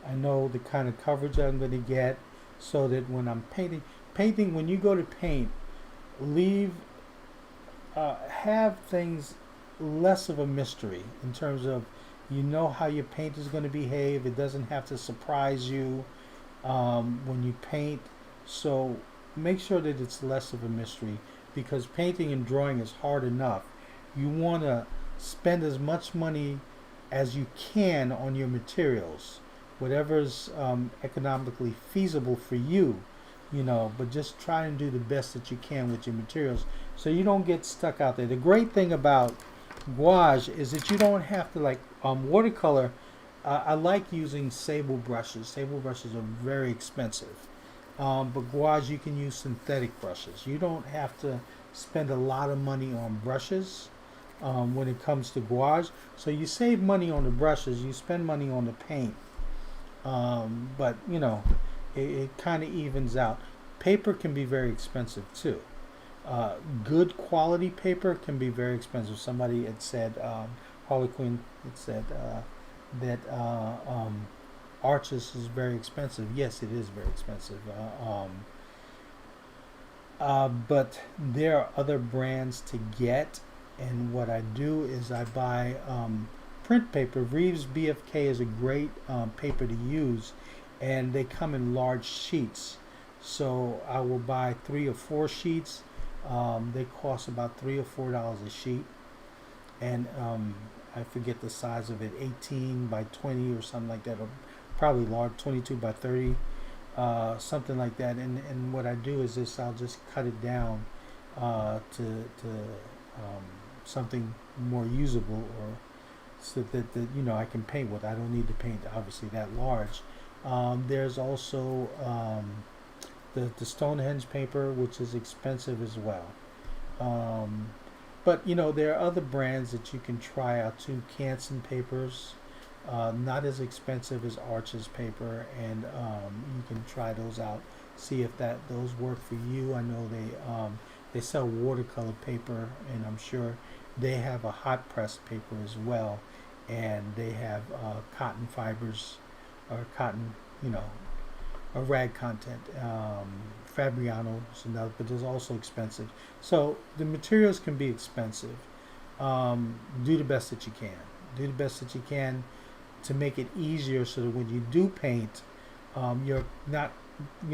I know the kind of coverage I'm going to get, so that when I'm painting, when you go to paint, have things less of a mystery in terms of, you know how your paint is going to behave. It doesn't have to surprise you when you paint. So make sure that it's less of a mystery, because painting and drawing is hard enough. You want to spend as much money as you can on your materials, whatever's economically feasible for you, you know, but just try and do the best that you can with your materials so you don't get stuck out there. The great thing about gouache is that you don't have to, like watercolor. I like using sable brushes. Sable brushes are very expensive. But gouache, you can use synthetic brushes. You don't have to spend a lot of money on brushes when it comes to gouache. So you save money on the brushes, you spend money on the paint. But, you know, it kind of evens out. Paper can be very expensive too. Good quality paper can be very expensive. Somebody had said, Harley Quinn had said that Arches is very expensive. Yes, it is very expensive. But there are other brands to get, and what I do is I buy print paper. Reeves BFK is a great paper to use, and they come in large sheets. So I will buy 3 or 4 sheets. They cost about $3 or $4 a sheet, and I forget the size of it, 18 by 20 or something like that, or probably large, 22 by 30. something like that. And what I do is this: I'll just cut it down to something more usable, or so that I can paint with. I don't need to paint obviously that large. There's also the Stonehenge paper, which is expensive as well. Um, but there are other brands that you can try out too. Canson papers, not as expensive as Arches paper, and you can try those out. See if those work for you. I know they sell watercolor paper, and I'm sure they have a hot press paper as well, and they have cotton fibers or cotton, a rag content. Fabriano is another, but it's also expensive. So the materials can be expensive. Do the best that you can. Do the best that you can to make it easier, so that when you do paint, you're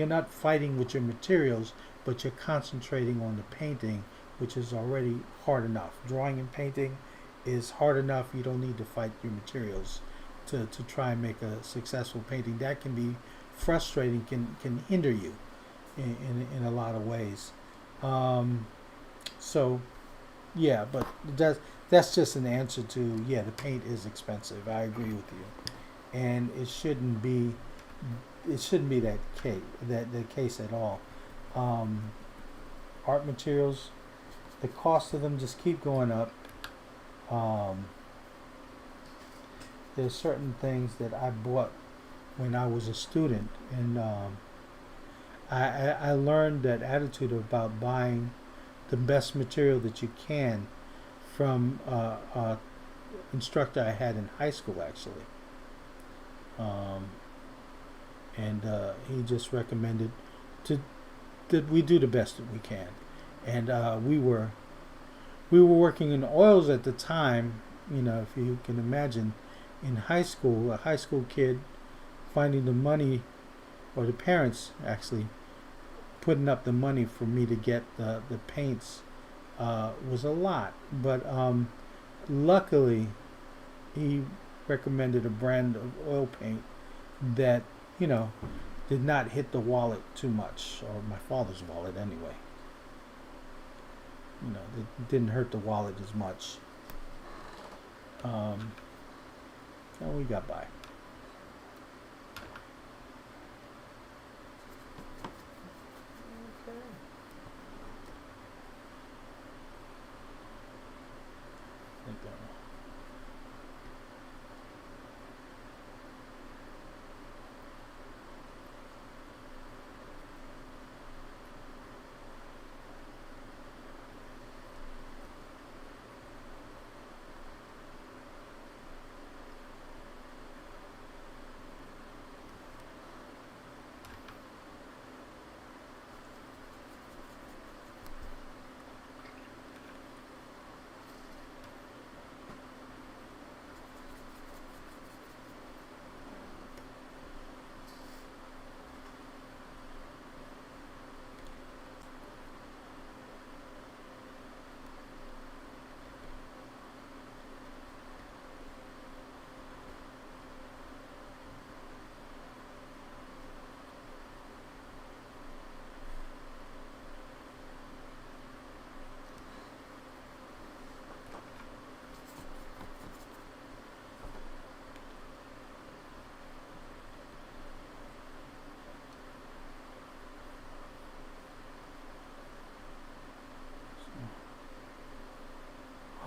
not fighting with your materials, but you're concentrating on the painting, which is already hard enough. Drawing and painting is hard enough. You don't need to fight your materials to try and make a successful painting. That can be frustrating, can hinder you in a lot of ways. So yeah, but that's just an answer to, yeah, the paint is expensive. I agree with you, and it shouldn't be that case at all. Art materials, the cost of them just keep going up. There's certain things that I bought when I was a student, and I learned that attitude about buying the best material that you can from a instructor I had in high school, actually. And he just recommended to that we do the best that we can. And we were working in oils at the time. If you can imagine, in high school, a high school kid finding the money, or the parents actually putting up the money for me to get the paints, was a lot. But luckily, he recommended a brand of oil paint that did not hit the wallet too much, or my father's wallet anyway. It didn't hurt the wallet as much. And we got by. Okay. I think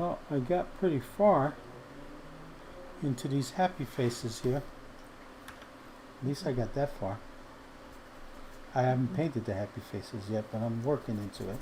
Well, I got pretty far into these happy faces here. At least I got that far. I haven't painted the happy faces yet, but I'm working into it.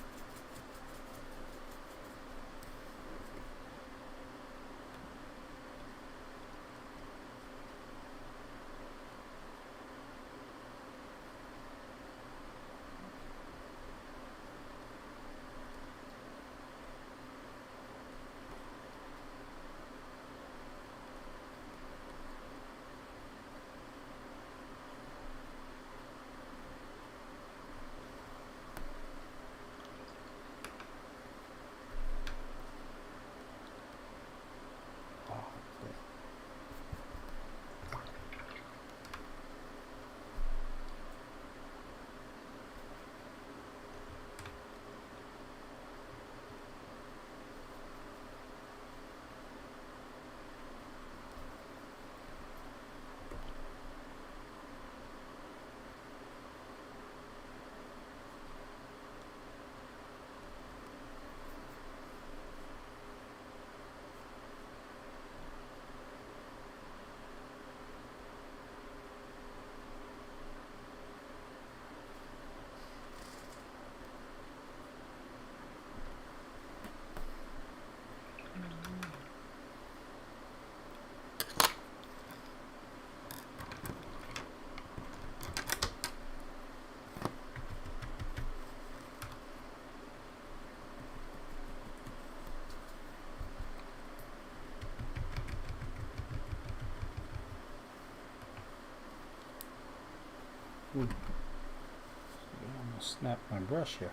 Ooh. I almost snapped my brush here.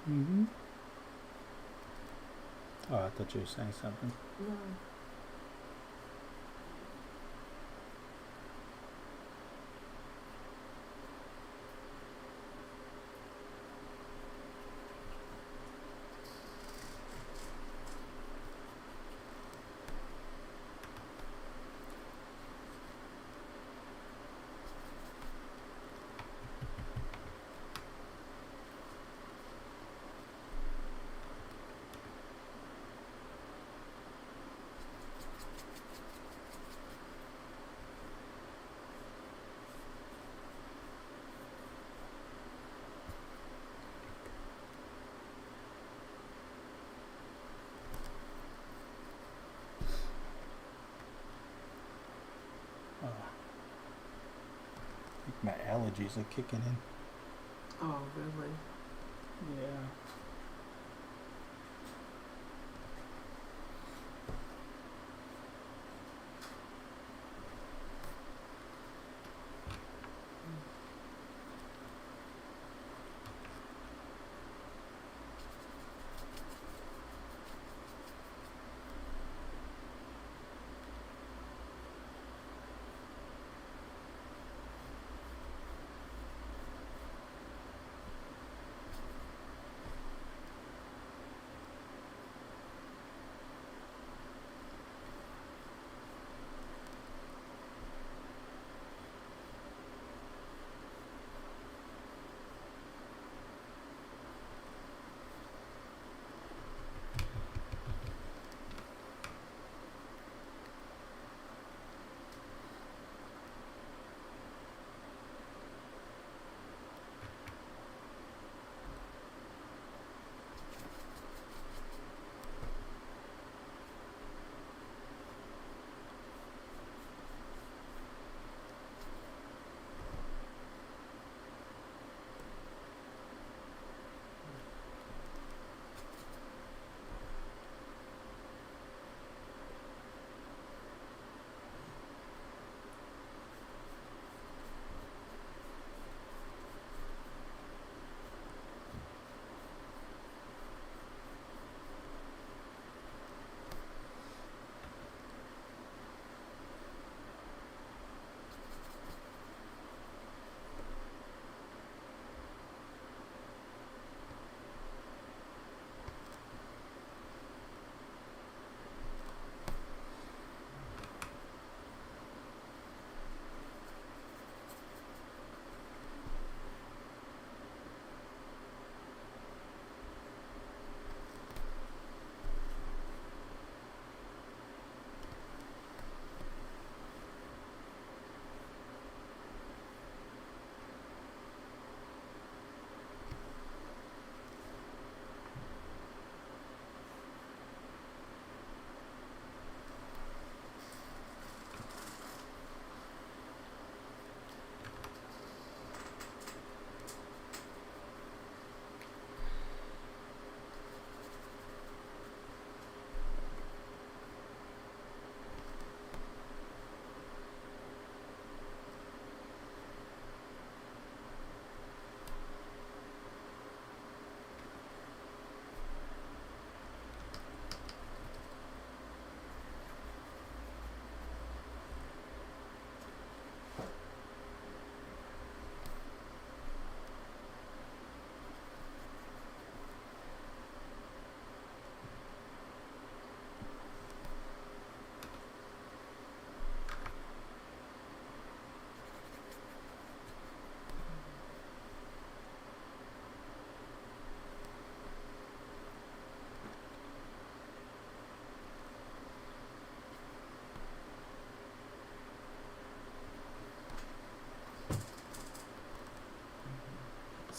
Mm-hmm. Oh, I thought you were saying something. No. I think my allergies are kicking in. Oh, really? Yeah.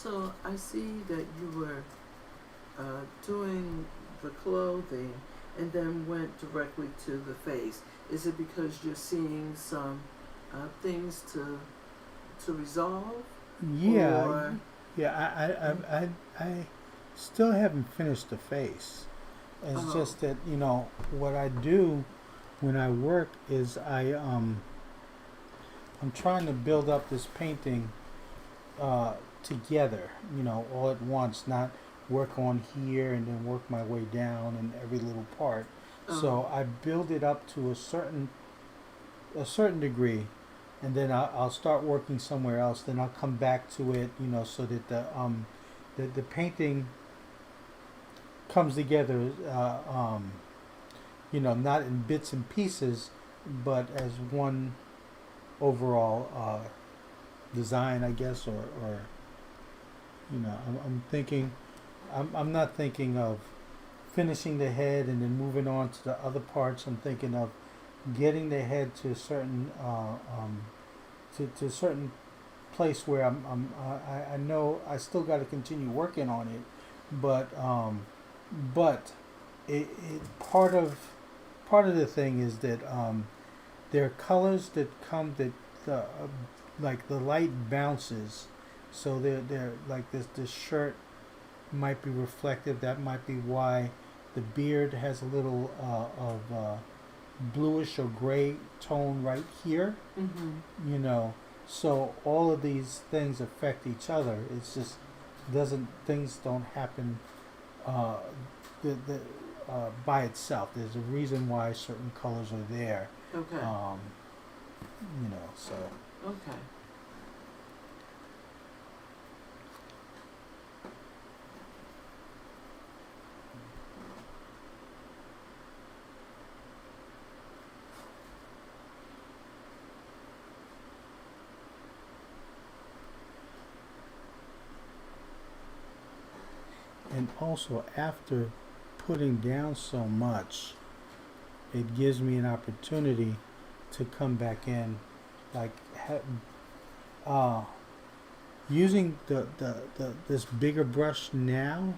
So I see that you were doing the clothing and then went directly to the face. Is it because you're seeing some things to resolve? Yeah, Or yeah. I still haven't finished the face. It's oh, just that what I do when I work is I'm trying to build up this painting together, all at once, not work on here and then work my way down in every little part. oh, So I build it up to a certain degree, and then I'll start working somewhere else. Then I'll come back to it, so that the painting comes together, not in bits and pieces, but as one overall design, I guess, or I'm thinking, I'm not thinking of finishing the head and then moving on to the other parts. I'm thinking of getting the head to a certain to a certain place where I know I still got to continue working on it, but part of the thing is that there are colors that come that like the light bounces, so they're like this shirt might be reflective. That might be why the beard has a little of bluish or gray tone right here. mm-hmm. So all of these things affect each other. It's just doesn't things don't happen uh, by itself. There's a reason why certain colors are there. Okay, Um, so okay. and also after putting down so much, it gives me an opportunity to come back in, like uh, using the this bigger brush now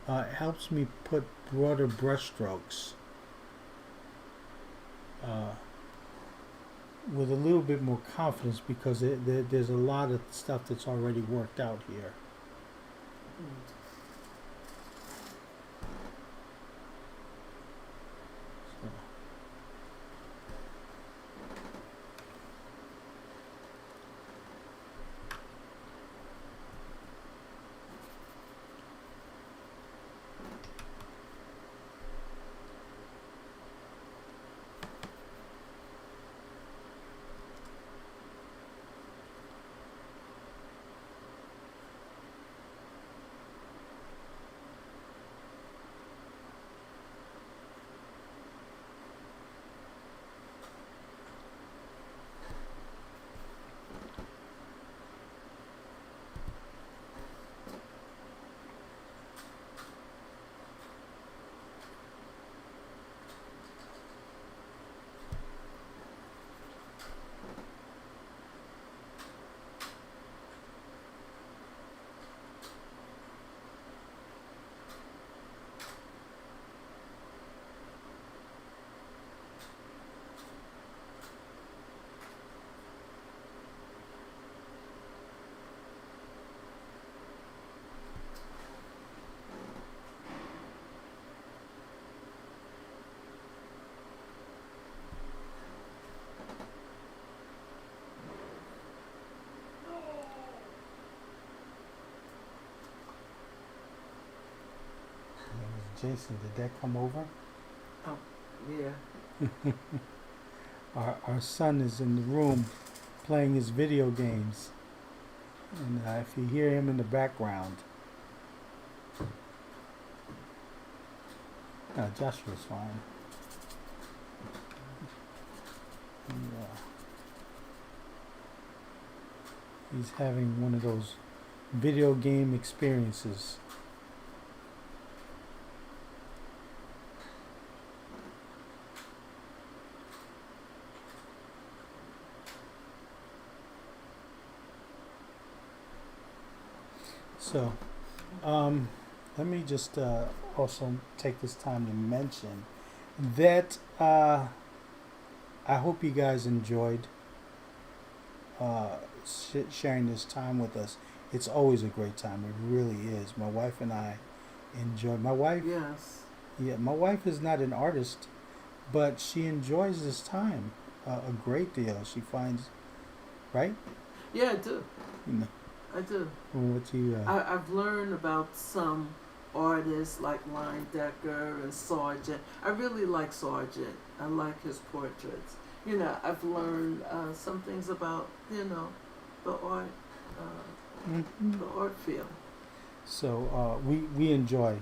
helps me put broader brush strokes uh, with a little bit more confidence because there's a lot of stuff that's already worked out here. Mm. So, Jason, did that come over? Oh, yeah. Our son is in the room playing his video games, and if you hear him in the background, Joshua's fine. And, he's having one of those video game experiences. So, let me just also take this time to mention that I hope you guys enjoyed sharing this time with us. It's always a great time. It really is. My wife and I enjoy. My wife, Yes. yeah, my wife is not an artist, but she enjoys this time a great deal. She finds, right? Yeah, I do. You know, I do. what you. I've learned about some artists like Decker and Sargent. I really like Sargent. I like his portraits. You know, I've learned some things about, you know, the art, Mhm. the art field. So we enjoy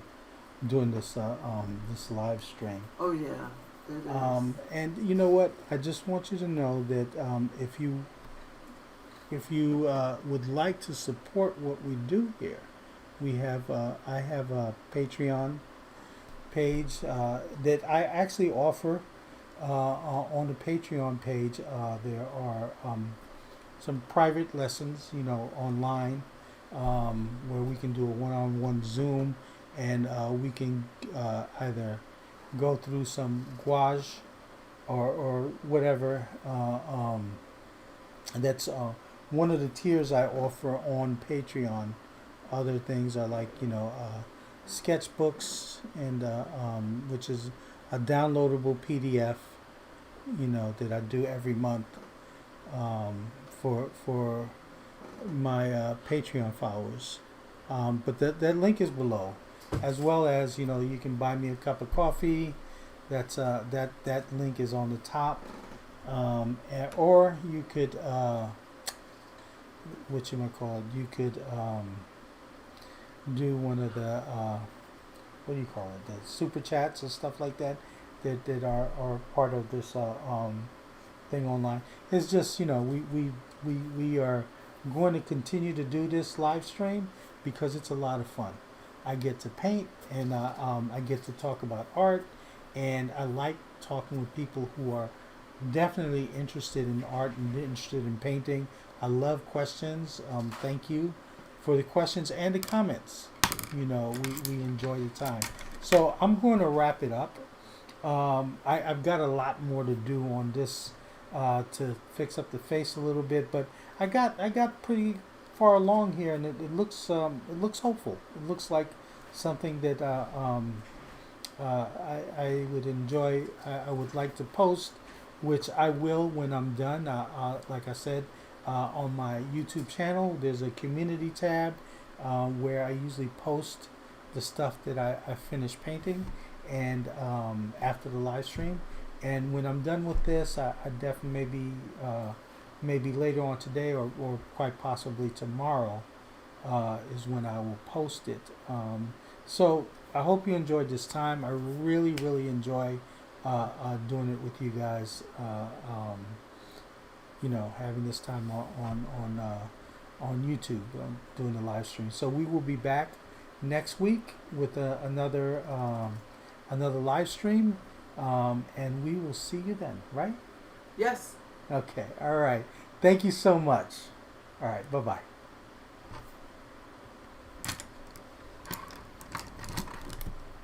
doing this live stream. Oh yeah, it is. And you know what? I just want you to know that if you would like to support what we do here, we have I have a Patreon page that I actually offer on the Patreon page. There are some private lessons, you know, online where we can do a one-on-one Zoom, and we can either go through some gouache or whatever. That's one of the tiers I offer on Patreon. Other things are like, you know, sketchbooks, and which is a downloadable PDF, you know, that I do every month for my Patreon followers. But that link is below, as well as, you know, you can buy me a cup of coffee. That's that link is on the top, or you could what you might call it. You could do one of the what do you call it? The super chats and stuff like that that are part of this thing online. It's just, you know, we are going to continue to do this live stream because it's a lot of fun. I get to paint, and I get to talk about art, and I like talking with people who are definitely interested in art and interested in painting. I love questions. Thank you for the questions and the comments. You know, we enjoy the time. So I'm going to wrap it up. I've got a lot more to do on this to fix up the face a little bit, but I got pretty far along here, and it looks hopeful. It looks like something that I would enjoy. I would like to post, which I will when I'm done. Like I said, on my YouTube channel, there's a community tab where I usually post the stuff that I finish painting, and after the live stream. And when I'm done with this, I definitely maybe later on today, or quite possibly tomorrow is when I will post it. So I hope you enjoyed this time. I really enjoy doing it with you guys. You know, having this time on YouTube, doing the live stream. So we will be back next week with another live stream, and we will see you then. Right? Yes. Okay. All right. Thank you so much. All right. Bye bye.